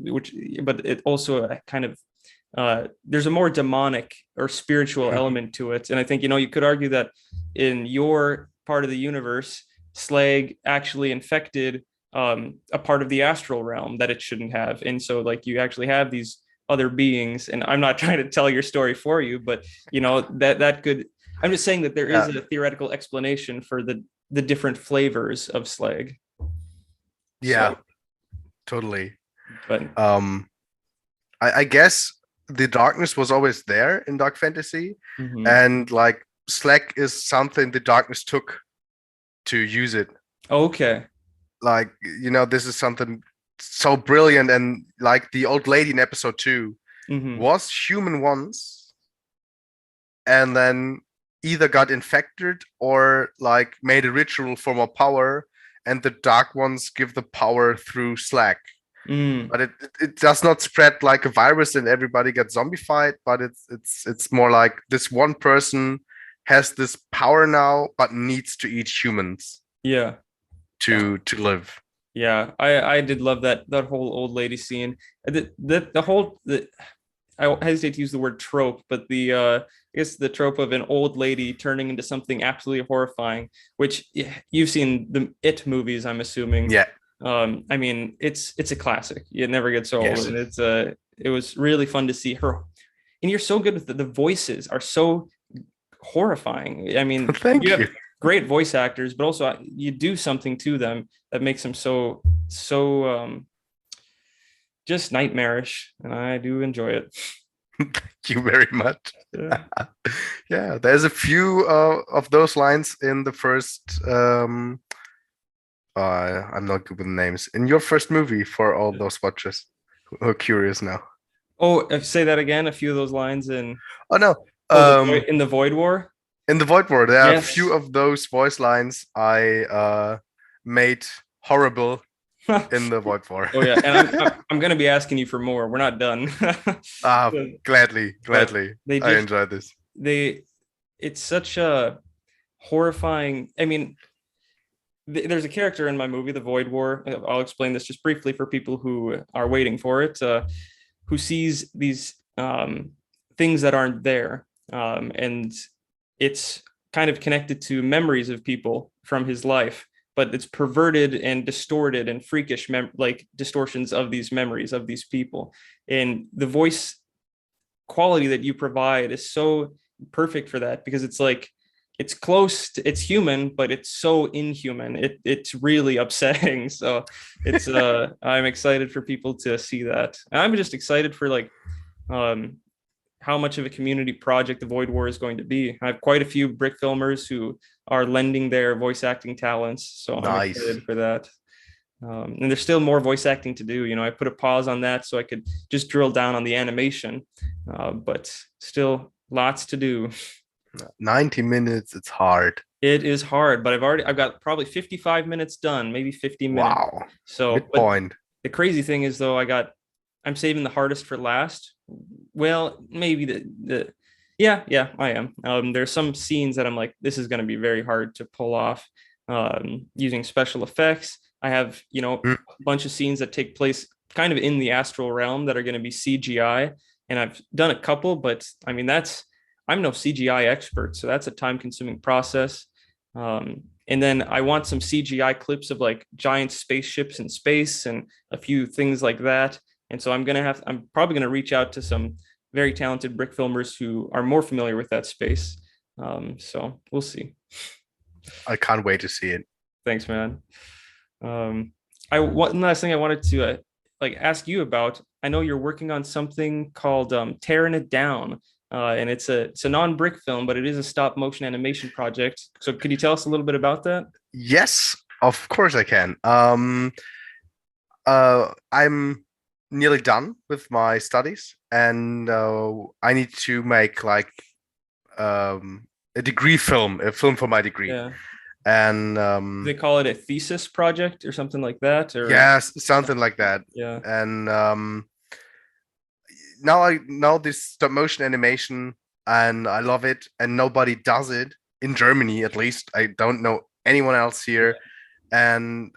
but it also kind of there's a more demonic or spiritual element to it. And I think, you know, you could argue that in your part of the universe, Slag actually infected a part of the astral realm that it shouldn't have. And so like you actually have these other beings, and I'm not trying to tell your story for you, but you know, that could, I'm just saying that there is a theoretical explanation for the the different flavors of slag. Yeah, So, totally. but Um, I guess the darkness was always there in dark fantasy, mhm. and like Slack is something the darkness took to use it. Okay. Like, this is something so brilliant, and like the old lady in episode 2 Hmm. was human once, and then either got infected or like made a ritual for more power, and the dark ones give the power through Slack. Mm. But it does not spread like a virus and everybody gets zombified, but it's more like this one person has this power now but needs to eat humans Yeah. to live. Yeah. I did love that whole old lady scene. The whole I hesitate to use the word trope, but I guess the trope of an old lady turning into something absolutely horrifying, which you've seen the It movies, I'm assuming. Yeah. I mean, it's a classic. It never gets old, Yes. and it was really fun to see her. And you're so good with the voices are so horrifying. I mean, you Thank have you. great voice actors, but also you do something to them that makes them so just nightmarish, and I do enjoy it. Thank you very much. Yeah. Yeah, there's a few of those lines in the first I'm not good with names. In your first movie for all those watchers who are curious now. Oh, say that again. A few of those lines in Oh no. in the Void War. In the Void War, there are a Yes. few of those voice lines I made horrible Oh in the Void War. yeah, and I'm gonna be asking you for more. We're not done. Gladly, But gladly. they I just enjoyed this. they it's such a horrifying. I mean, there's a character in my movie, The Void War. I'll explain this just briefly for people who are waiting for it, who sees these things that aren't there, and it's kind of connected to memories of people from his life, but it's perverted and distorted and freakish, like distortions of these memories of these people. And the voice quality that you provide is so perfect for that because it's like it's close to, it's human but it's so inhuman it's really upsetting. So it's I'm excited for people to see that, and I'm just excited for like um how much of a community project the Void War is going to be. I have quite a few brick filmers who are lending their voice acting talents, so I'm Nice. excited for that. And there's still more voice acting to do. I put a pause on that so I could just drill down on the animation, but still lots to do. 90 minutes, it's hard. It is hard, but I've got probably 55 minutes done, maybe 50 minutes. Wow. So, but Midpoint. the crazy thing is though, I'm saving the hardest for last. Well, maybe yeah, I am. There's some scenes that I'm like, this is going to be very hard to pull off using special effects. I have, Mm. a bunch of scenes that take place kind of in the astral realm that are going to be CGI. And I've done a couple, but I mean, I'm no CGI expert. So that's a time consuming process. And then I want some CGI clips of like giant spaceships in space and a few things like that. And so I'm probably going to reach out to some very talented brick filmers who are more familiar with that space. So we'll see. I can't wait to see it. Thanks, man. One last thing I wanted to like ask you about. I know you're working on something called Tearing It Down, and it's a non-brick film, but it is a stop motion animation project. So could you tell us a little bit about that? Yes, of course I can. I'm nearly done with my studies, and I need to make like a degree film, a film for my degree. Yeah. And They call it a thesis project or something like that, or yes, something like that. yeah. And now this stop motion animation, and I love it, and nobody does it in Germany, at least. I don't know anyone else here. And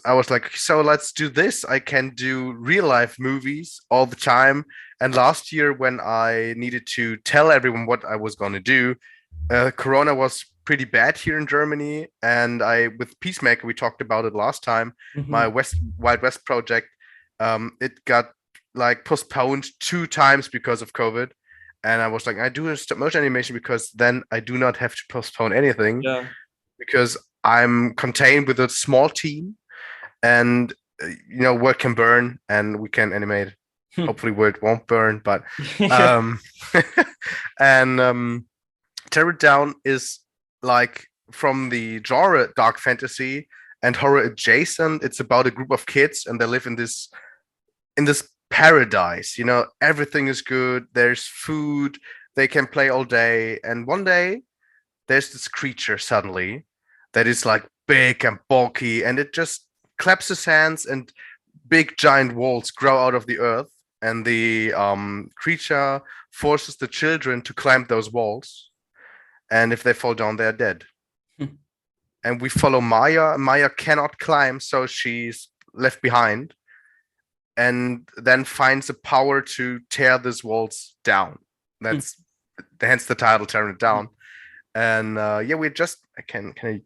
I was like, so let's do this. I can do real life movies all the time. And last year, when I needed to tell everyone what I was going to do, Corona was pretty bad here in Germany. And with Peacemaker, we talked about it last time, my Wild West project, it got like postponed 2 times because of COVID. And I was like, I do a stop motion animation because then I do not have to postpone anything. Yeah. Because I'm contained with a small team, and word can burn, and we can animate. Hopefully, word won't burn, but Yeah. um, and Tear It Down is like from the genre dark fantasy and horror adjacent. It's about a group of kids, and they live in this paradise. Everything is good. There's food. They can play all day, and one day there's this creature suddenly that is like big and bulky, and it just claps his hands, and big giant walls grow out of the earth, and the creature forces the children to climb those walls, and if they fall down, they're dead. And we follow Maya. Maya cannot climb, so she's left behind, and then finds the power to tear these walls down. That's hence the title, Tearing It Down. And yeah, can I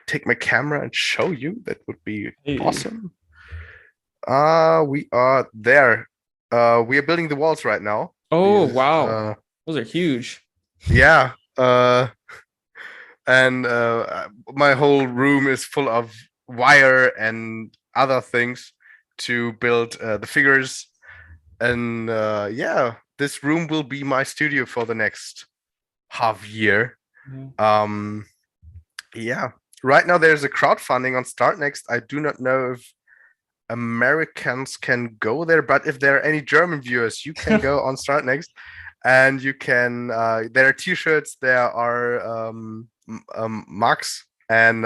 take my camera and show you? That would be awesome. We are there. We are building the walls right now. Oh, wow. Those are huge. Yeah. And my whole room is full of wire and other things to build the figures. And yeah, this room will be my studio for the next half year. Yeah. Right now there's a crowdfunding on Start Next. I do not know if Americans can go there, but if there are any German viewers, you can go on Start Next, and you can. There are T-shirts, there are mugs and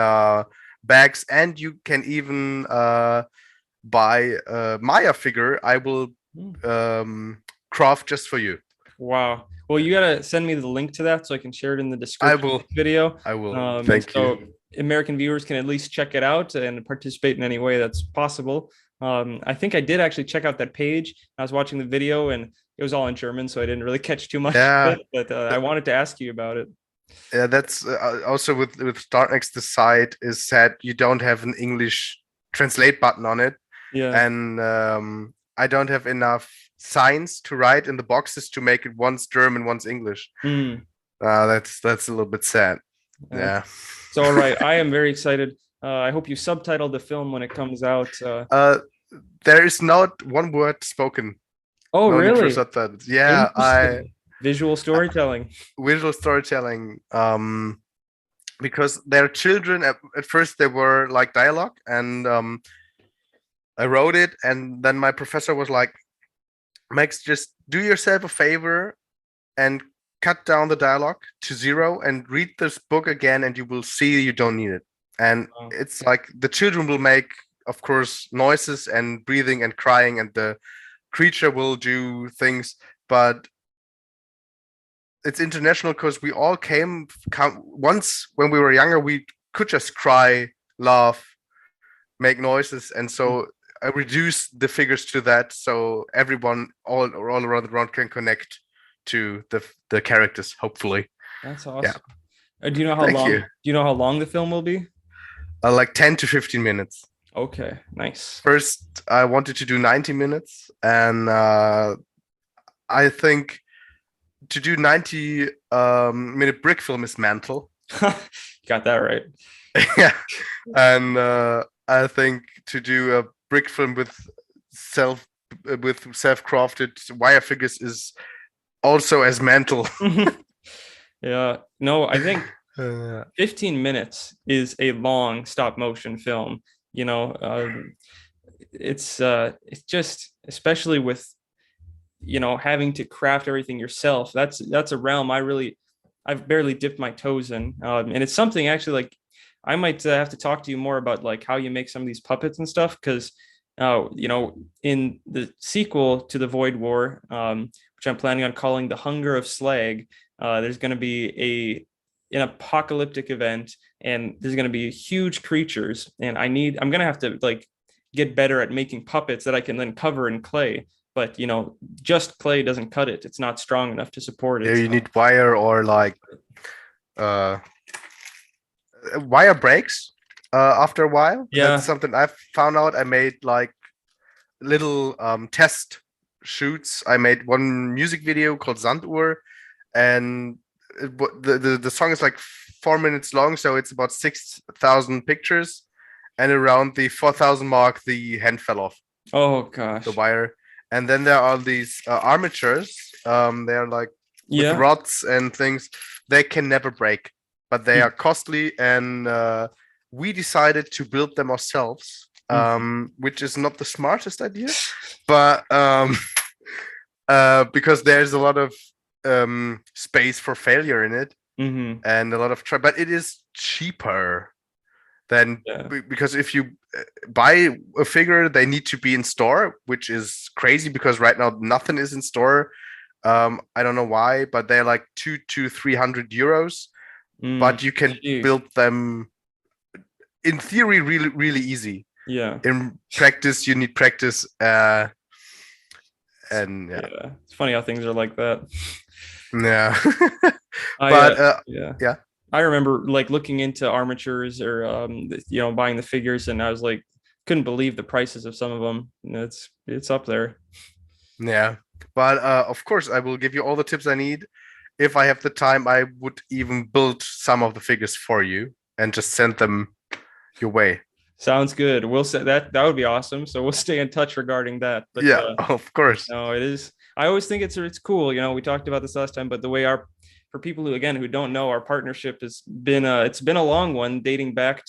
bags, and you can even buy a Maya figure. I will craft just for you. Wow. Well, you gotta send me the link to that so I can share it in the description of the video. I will. Thank you. American viewers can at least check it out and participate in any way that's possible. I think I did actually check out that page. I was watching the video and it was all in German, so I didn't really catch too much of it, but I wanted to ask you about it. Yeah, that's also with StartNext, the site is said you don't have an English translate button on it. Yeah. And I don't have enough signs to write in the boxes to make it once German, once English. That's a little bit sad. Yeah. So, all right. I am very excited. I hope you subtitle the film when it comes out. There is not one word spoken. Oh, no, really? Yeah, visual storytelling. Visual storytelling. Because they're children. At first, they were like dialogue, and I wrote it, and then my professor was like, Max, just do yourself a favor and cut down the dialogue to 0 and read this book again, and you will see you don't need it. And it's like the children will make, of course, noises and breathing and crying, and the creature will do things, but it's international because we all came once when we were younger, we could just cry, laugh, make noises, and so I reduce the figures to that, so everyone all around the world can connect to the characters. Hopefully, that's awesome. Yeah. Do you know how long? Do you know how long the film will be? Like 10 to 15 minutes. Okay, nice. First, I wanted to do 90 minutes, and I think to do 90-minute brick film is mental. Got that right. Yeah, and I think to do a brick film with self-crafted wire figures is also as mental. Yeah, no, I think 15 minutes is a long stop motion film. It's just, especially with having to craft everything yourself. That's a realm I've barely dipped my toes in, and it's something actually like I might have to talk to you more about, like how you make some of these puppets and stuff, because in the sequel to the Void War, which I'm planning on calling The Hunger of Slag, there's going to be an apocalyptic event, and there's going to be huge creatures, and I'm going to have to like get better at making puppets that I can then cover in clay. But just clay doesn't cut it. It's not strong enough to support it. Yeah, you need wire, or like wire breaks after a while. Yeah, that's something I've found out. I made like little test shoots. I made one music video called Sanduhr, and the song is like 4 minutes long, so it's about 6,000 pictures, and around the 4,000 mark, the hand fell off Oh the gosh. wire. And then there are these armatures. They're like with Yeah. rods and things. They can never break, but they are costly, and we decided to build them ourselves, Mhm. which is not the smartest idea, but because there's a lot of space for failure in it, Mhm. and a lot of try, but it is cheaper than Yeah. because if you buy a figure, they need to be in store, which is crazy because right now nothing is in store. I don't know why, but they're like 200 to 300 euros. Mm. But you can Jeez. build them in theory really really easy. Yeah. In practice, you need practice, and yeah, Yeah. It's funny how things are like that. yeah. I But yeah. yeah, I remember like looking into armatures or buying the figures, and I was like couldn't believe the prices of some of them. And it's up there. yeah. But of course, I will give you all the tips I need. If I have the time, I would even build some of the figures for you and just send them your way. Sounds good. We'll say that would be awesome. So we'll stay in touch regarding that. But Yeah, of course. no, it is. I always think it's cool. We talked about this last time, but the way our for people who don't know, our partnership has been it's been a long one, dating back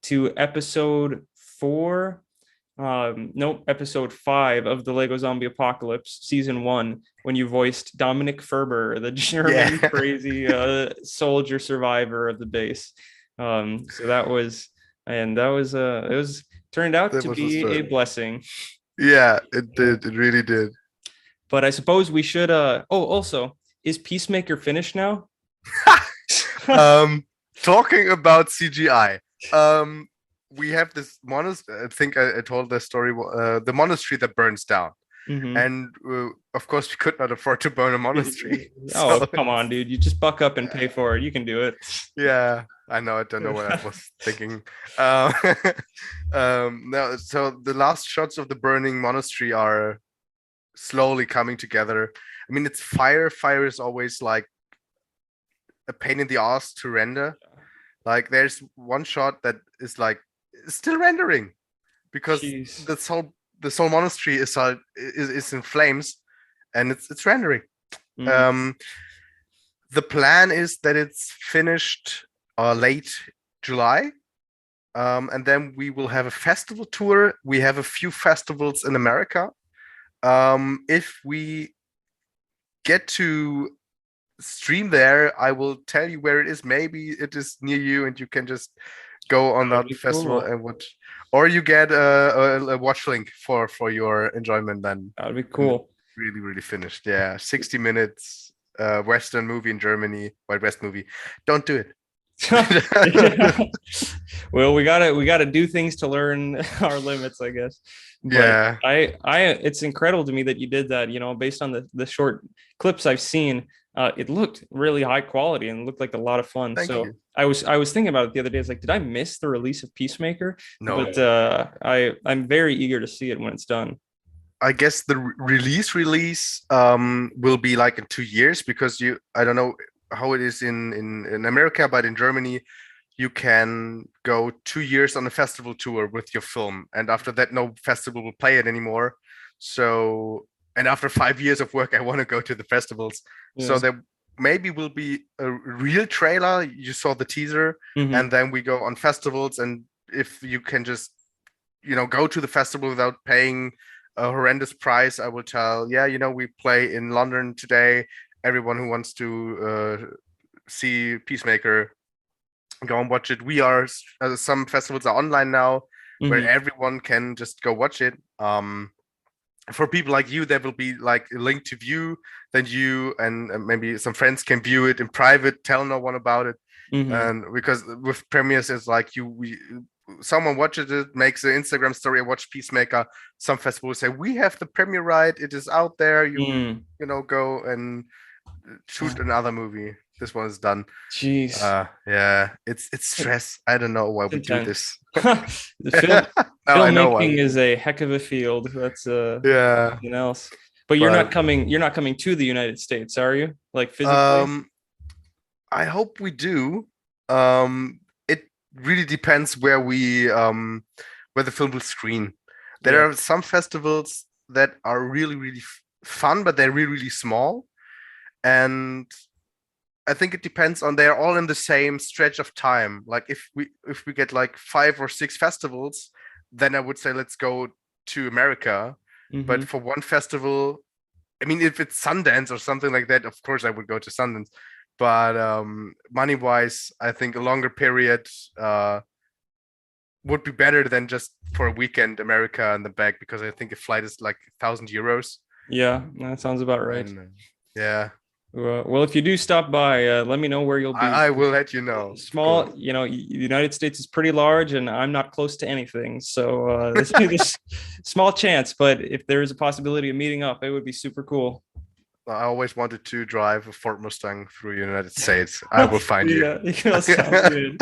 to episode 4. Nope, episode 5 of the Lego Zombie Apocalypse season 1, when you voiced Dominic Ferber, the Yeah, German crazy soldier survivor of the base. So that was it was turned out that to was the be a story. blessing. Yeah, it Yeah. did. It really did. But I suppose we should also, is Peacemaker finished now? um, Talking about CGI, we have this monastery. I think I told the story. The monastery that burns down, Hmm. and of course we could not afford to burn a monastery. Oh, So come on, dude. You just buck up and pay for it. You can do it. yeah, I know. I don't know what I was thinking. Um, no, so the last shots of the burning monastery are slowly coming together. I mean, it's fire. Fire is always like a pain in the ass to render. Like, there's one shot that is like still rendering because Jeez. this whole monastery is in flames, and it's rendering. Mm. Um, the plan is that it's finished late July. And then we will have a festival tour. We have a few festivals in America. If we get to stream there, I will tell you where it is. Maybe it is near you, and you can just go on That would that be festival cool. and watch, or you get a watch link for your enjoyment. Then That would be when it's cool. really really finished. Yeah, 60 minutes. Western movie in Germany, Wild West movie. Don't do it. Yeah. Well, we gotta do things to learn our limits, I guess. But Yeah, it's incredible to me that you did that. Based on the short clips I've seen, it looked really high quality and looked like a lot of fun. thank So you. I was thinking about it the other day. I was like, did I miss the release of Peacemaker? But No, I'm very eager to see it when it's done. I guess the release will be like in 2 years because I don't know how it is in America, but in Germany you can go 2 years on a festival tour with your film, and after that no festival will play it anymore. So, and after 5 years of work, I want to go to the festivals. So Yeah. there maybe will be a real trailer. You saw the teaser, and Hmm. then we go on festivals, and if you can just go to the festival without paying a horrendous price, I will tell, yeah, we play in London today. Everyone who wants to see Peacemaker, go and watch it. Some festivals are online now, where Hmm. everyone can just go watch it. For people like you, there will be like a link to view, then you and maybe some friends can view it in private, tell no one about it. Hmm. And because with premieres, it's like someone watches it, makes an Instagram story, I watch Peacemaker. Some festivals say we have the premiere right, it is out there. Mm. Go and shoot another movie. This one is done. Jeez. Yeah, it's stress. I don't know why It's we do intense. this. The film Now I know why filmmaking we do is a heck of a field. That's it. Yeah, something else. But you're not but coming to the United States, are you? Like physically? um I hope we do. It really depends where the film will screen. There Yeah. are some festivals that are really, really fun, but they're really, really small. And I think it depends on they're all in the same stretch of time. Like if we get like 5 or 6 festivals, then I would say let's go to America. But Hmm. for one festival, I mean, if it's Sundance or something like that, of course I would go to Sundance. But money wise, I think a longer period would be better than just for a weekend America and the back because I think a flight is like 1,000 euros. Yeah, that sounds about right. And yeah, Well, if you do stop by, let me know where you'll be. I will let you know, of Small, course. the United States is pretty large, and I'm not close to anything, so this small chance. But if there is a possibility of meeting up, it would be super cool. I always wanted to drive a Ford Mustang through the United States. I will find you. Yeah, sounds good.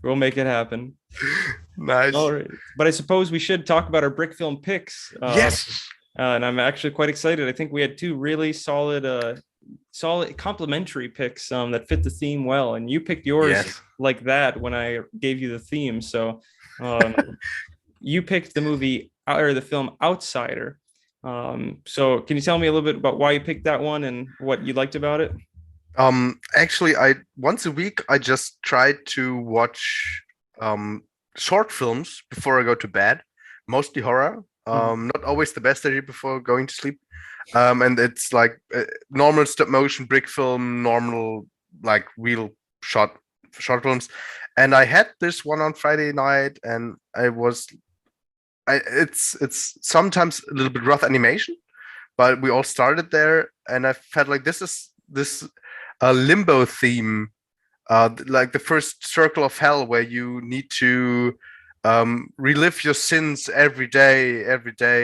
We'll make it happen. All Nice. right, but I suppose we should talk about our brick film picks. Yes. And I'm actually quite excited. I think we had two really solid complementary picks that fit the theme well, and you picked yours Yes. like that when I gave you the theme. So um, you picked the movie or the film Outsider. So can you tell me a little bit about why you picked that one and what you liked about it? Actually, I once a week I just try to watch um short films before I go to bed, mostly horror. Mhm. Not always the best idea before going to sleep. And it's like normal stop motion brick film, normal like real shot short films. And I had this one on Friday night, and it's sometimes a little bit rough animation, but we all started there, and I felt like this limbo theme, like the first circle of hell, where you need to relive your sins every day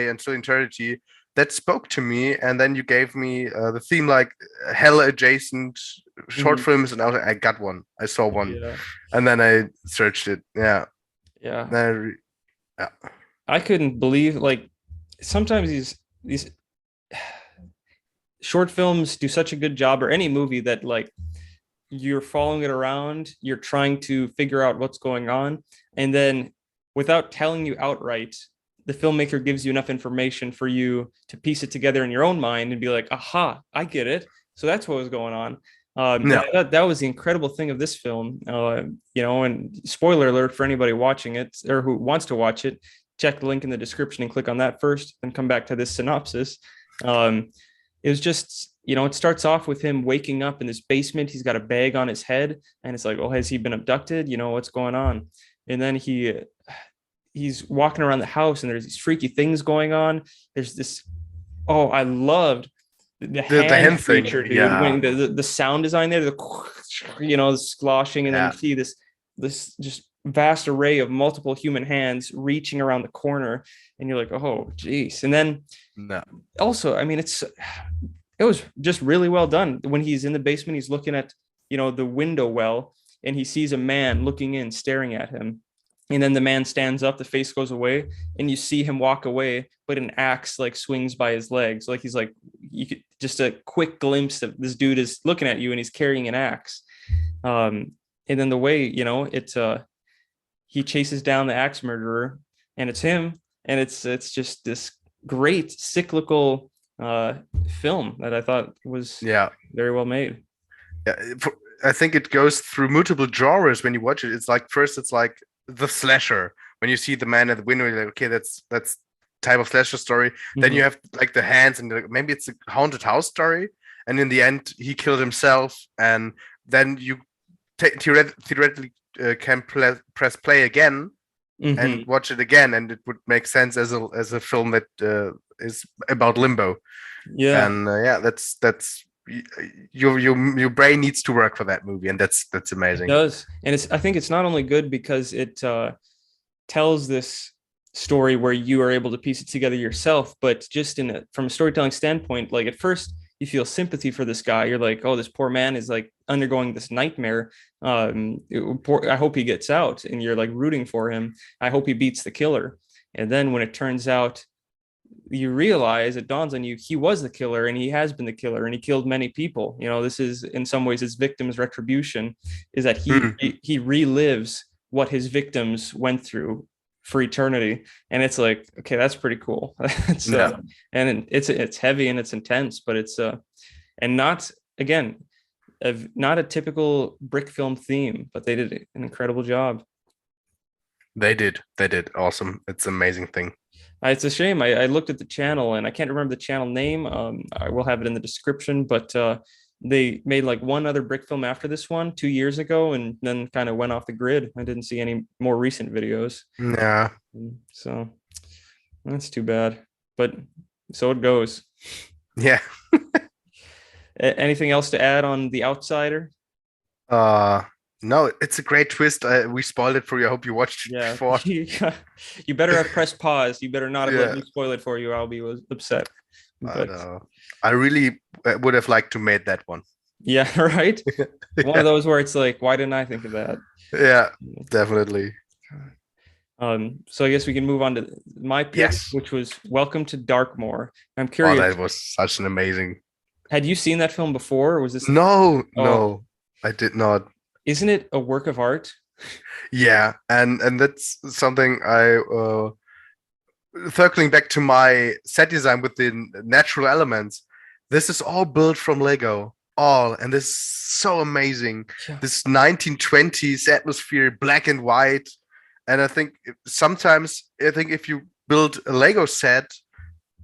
until eternity. That spoke to me, and then you gave me the theme like hell adjacent short Mhm. films, and I was like, I got one, I saw one, Yeah, and then I searched it. Yeah, yeah. then yeah, I couldn't believe like sometimes these short films do such a good job, or any movie that like you're following it around, you're trying to figure out what's going on, and then without telling you outright, the filmmaker gives you enough information for you to piece it together in your own mind and be like, aha, I get it. So that's what was going on. And no, I thought that was the incredible thing of this film. And spoiler alert for anybody watching it or who wants to watch it, check the link in the description and click on that first, then come back to this synopsis. Um, it was just, it starts off with him waking up in this basement. He's got a bag on his head, and it's like, oh, has he been abducted? What's going on? And then he's walking around the house, and there's these freaky things going on. There's this, oh, I loved the the hand hen thing, creature, dude. yeah, When the sound design there, the sloshing, and then you yeah, see this just vast array of multiple human hands reaching around the corner, and you're like, oh, geez. And then no, also, I mean, it was just really well done. When he's in the basement, he's looking at, the window well, and he sees a man looking in, staring at him. And then the man stands up, the face goes away, and you see him walk away, but an axe like swings by his legs. Like he's like, you could just a quick glimpse of this dude is looking at you and he's carrying an axe. And then the way, he chases down the axe murderer, and it's him, and it's just this great cyclical uh film that I thought was yeah. very well made. Yeah, I think it goes through multiple genres when you watch it. It's like first, it's like the slasher. When you see the man at the window, you're like, okay, that's type of slasher story. Then Mhm. you have like the hands, and maybe it's a haunted house story. And in the end, he killed himself. And then you theoretically can press play again and Mhm. watch it again, and it would make sense as a film that is about limbo. Yeah. And yeah, that's your brain needs to work for that movie, and that's It amazing. does. And I think it's not only good because it tells this story where you are able to piece it together yourself, but just from a storytelling standpoint, like at first you feel sympathy for this guy. You're like, oh, this poor man is like undergoing this nightmare. I hope he gets out, and you're like rooting for him. I hope he beats the killer. And then when it turns out you realize, it dawns on you, he was the killer and he has been the killer and he killed many people. This is in some ways his victim's retribution, is that Hmm. he relives what his victims went through for eternity. And it's like, okay, that's pretty cool. It's Yeah, and it's heavy and it's intense, but it's and not, again, not a typical brick film theme, but they did an incredible job. they did. They did. Awesome. It's an amazing thing. It's a shame. I looked at the channel and I can't remember the channel name. I will have it in the description, but they made like one other brick film after this one 2 years ago and then kind of went off the grid. I didn't see any more recent videos. Yeah. So that's too bad, but so it goes. Yeah. Anything else to add on The Outsider? No, it's a great twist. We spoiled it for you. I hope you watched it Yeah, before. you better have pressed pause. You better not have let Yeah. me spoil it for you. I'll be upset. But But I really would have liked to made that one. yeah, right. One Yeah. of those where it's like, why didn't I think of that? Yeah, definitely. So I guess we can move on to my pick, Yes. which was Welcome to Darkmoor. I'm Oh, curious, that was such an amazing. had you seen that film before, or was this? No, Oh, no, I did not. isn't it a work of art? Yeah, and that's something I circling back to my set design with the natural elements. This is all built from Lego. All, and this is so amazing. Yeah. This 1920s atmosphere, black and white. And I think sometimes if you build a Lego set,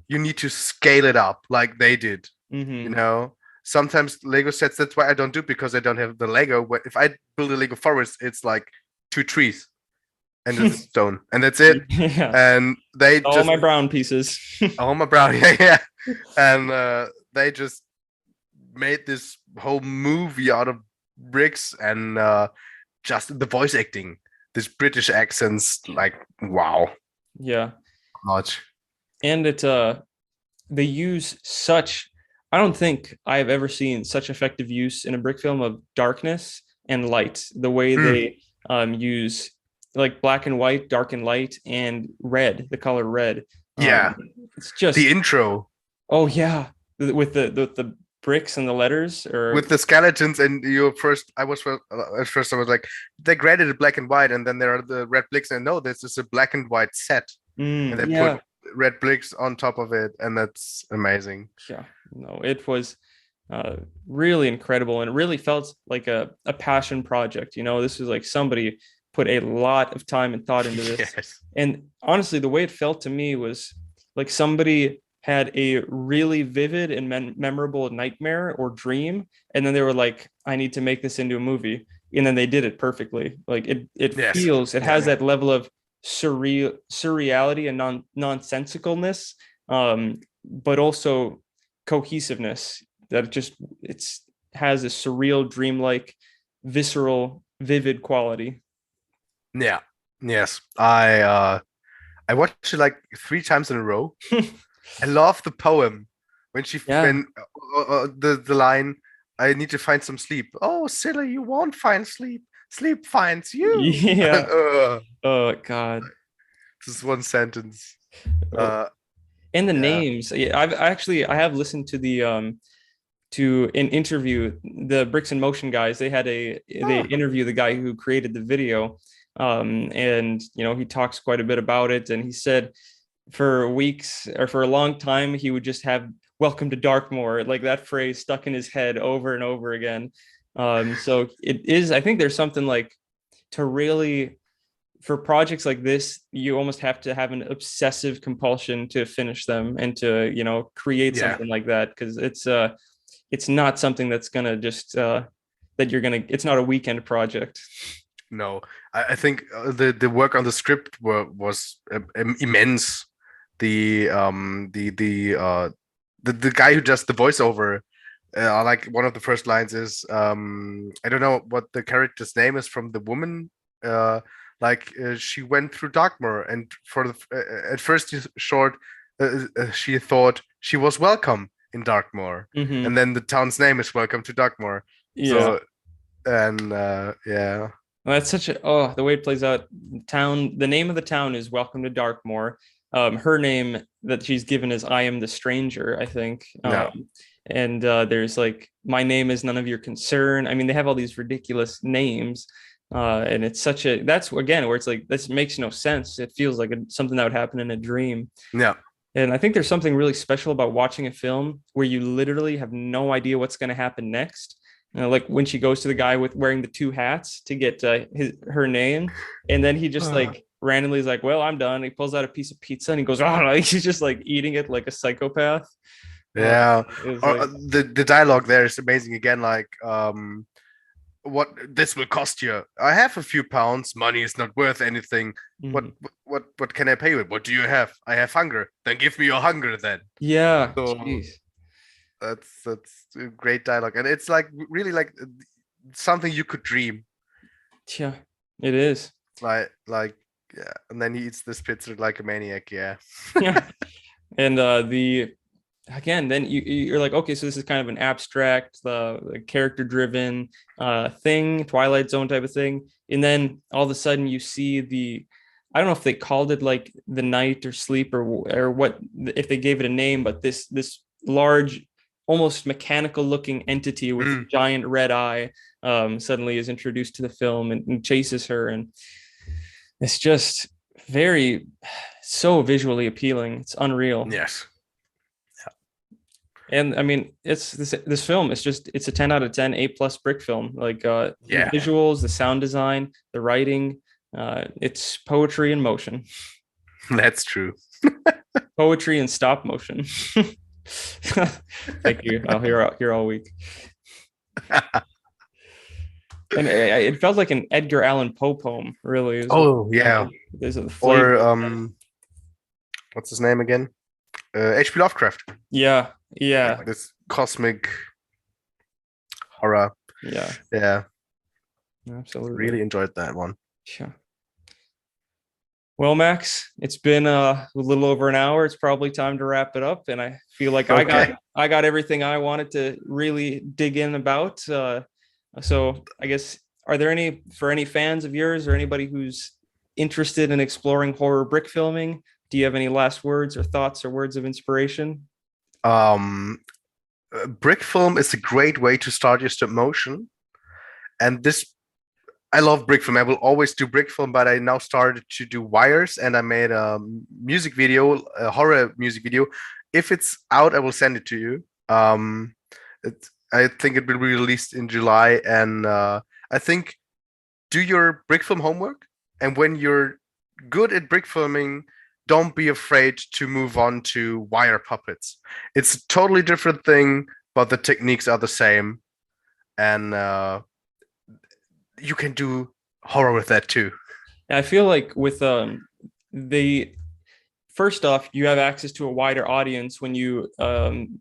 you need to scale it up like they did. Mm-hmm. Sometimes Lego sets, that's why I don't do, because I don't have the Lego. But if I build a Lego forest, it's like 2 trees and a stone, and that's it. Yeah. And they All just my brown pieces. oh, my brown, yeah. And they just made this whole movie out of bricks, and just the voice acting, this British accents, like wow, Yeah. much. And they use such, I don't think I've ever seen such effective use in a brick film of darkness and light. The way they use like black and white, dark and light, and red, the color red. Yeah, it's just the intro oh yeah, with the bricks and the letters, or with the skeletons, and I was like, they graded it black and white, and then there are the red bricks, and no, this is a black and white set, and they yeah. put red bricks on top of it, and that's amazing. Yeah, no, it was really incredible, and it really felt like a passion project. This was like somebody put a lot of time and thought into this. Yes. And honestly, the way it felt to me was like somebody had a really vivid and memorable nightmare or dream, and then they were like, I need to make this into a movie, and then they did it perfectly. Like it Yes. feels, it has that level of surreality and nonsensicalness, but also cohesiveness, that it has a surreal, dreamlike, visceral, vivid quality. Yeah. Yes. I watched it like 3 times in a row. I love the poem when the line, I need to find some sleep. Oh, silly, you won't find sleep. Sleep finds you. Yeah. Oh God. This is one sentence. And the names. Yeah, I have listened to the to an interview, the Bricks in Motion guys. They interview the guy who created the video. And he talks quite a bit about it, and he said for weeks or for a long time he would just have "Welcome to Darkmoor," like that phrase stuck in his head over and over again. So it is, I think there's something like, to really, for projects like this, you almost have to have an obsessive compulsion to finish them and to create something like that, because it's not something that's gonna just it's not a weekend project. No, I think the work on the script was immense. The guy who does the voiceover, like one of the first lines is, I don't know what the character's name is from the woman. She went through Darkmoor, and at first she thought she was welcome in Darkmoor, and then the town's name is Welcome to Darkmoor. Yeah. So, and yeah. Well, that's the way it plays out. The name of the town is Welcome to Darkmoor. Her name that she's given is I am the stranger, I think. Yeah. And there's like, my name is none of your concern. I mean, they have all these ridiculous names. And it's such a, that's again where it's like, this makes no sense. It feels like something that would happen in a dream. Yeah. And I think there's something really special about watching a film where you literally have no idea what's going to happen next. Like when she goes to the guy with wearing the two hats to get her name, and then he just like randomly is like, "Well, I'm done." He pulls out a piece of pizza and he goes, "Oh!" Like, he's just like eating it like a psychopath. Yeah. Like, The dialogue there is amazing again. Like, what this will cost you? I have a few pounds. Money is not worth anything. mhm. What can I pay with? What do you have? I have hunger. Then give me your hunger then. Yeah, So jeez. that's a great dialogue, and it's like really like something you could dream. Yeah, it is. Like yeah, and then he eats this pizza like a maniac. Yeah. Yeah, and the again, then you're like, okay, so this is kind of an abstract, character driven thing, Twilight Zone type of thing, and then all of a sudden you see the, I don't know if they called it like the night or sleep or what, if they gave it a name, but this large, almost mechanical looking entity with a giant red eye suddenly is introduced to the film and chases her, and it's just very so visually appealing. It's unreal. Yes. And I mean, it's this film. It's a 10 out of 10, A+ brick film. Like the visuals, the sound design, the writing. It's poetry in motion. That's true. Poetry in stop motion. Thank you. I'll hear all week. And it felt like an Edgar Allan Poe poem, really. Oh yeah. There's a Or what's his name again? H.P. Lovecraft. Yeah. Like this cosmic horror. Yeah. Absolutely. Really enjoyed that one. Sure. Well, Max, it's been a little over an hour. It's probably time to wrap it up, and I feel like I got everything I wanted to really dig in about. So I guess, are there any fans of yours or anybody who's interested in exploring horror brick filming? Do you have any last words or thoughts or words of inspiration? Brick film is a great way to start your stop motion, and this, I love brick film. I will always do brick film, but I now started to do wires, and I made a music video, a horror music video. If it's out, I will send it to you. I think it will be released in July, and I think do your brick film homework, and when you're good at brick filming, don't be afraid to move on to wire puppets. It's a totally different thing, but the techniques are the same, and you can do horror with that too. I feel like with the first off, you have access to a wider audience when you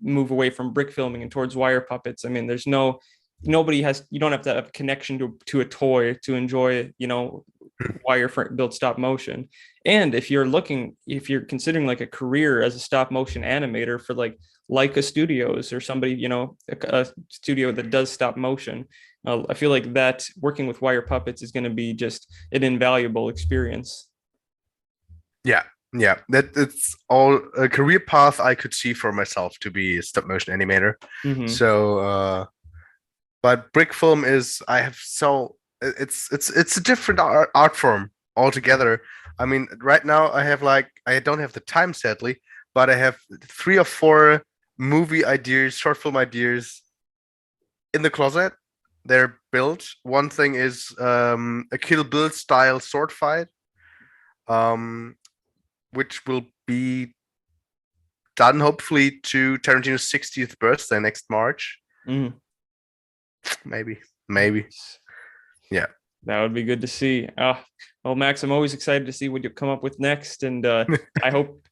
move away from brick filming and towards wire puppets. I mean, there's nobody has, you don't have to have a connection to a toy to enjoy, wire built stop motion. And if you're considering like a career as a stop motion animator for like Leica Studios or somebody, a studio that does stop motion, I feel like that working with wire puppets is going to be just an invaluable experience. Yeah, it's all a career path I could see for myself, to be a stop motion animator. So but brick film is, it's a different art form altogether. I mean, right now I don't have the time, sadly, but I have 3 or 4 movie ideas, short film ideas in the closet. They're built. One thing is a Kill Bill style sword fight, which will be done hopefully to Tarantino's 60th birthday next March. Maybe. Yeah. That would be good to see. Well, Max, I'm always excited to see what you come up with next. And I hope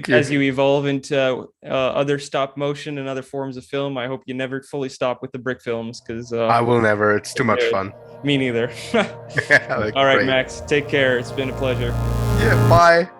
as you evolve into other stop motion and other forms of film, I hope you never fully stop with the brick films, because I will never. It's too much fun. Me neither. All right, Max, take care. It's been a pleasure. Yeah, bye.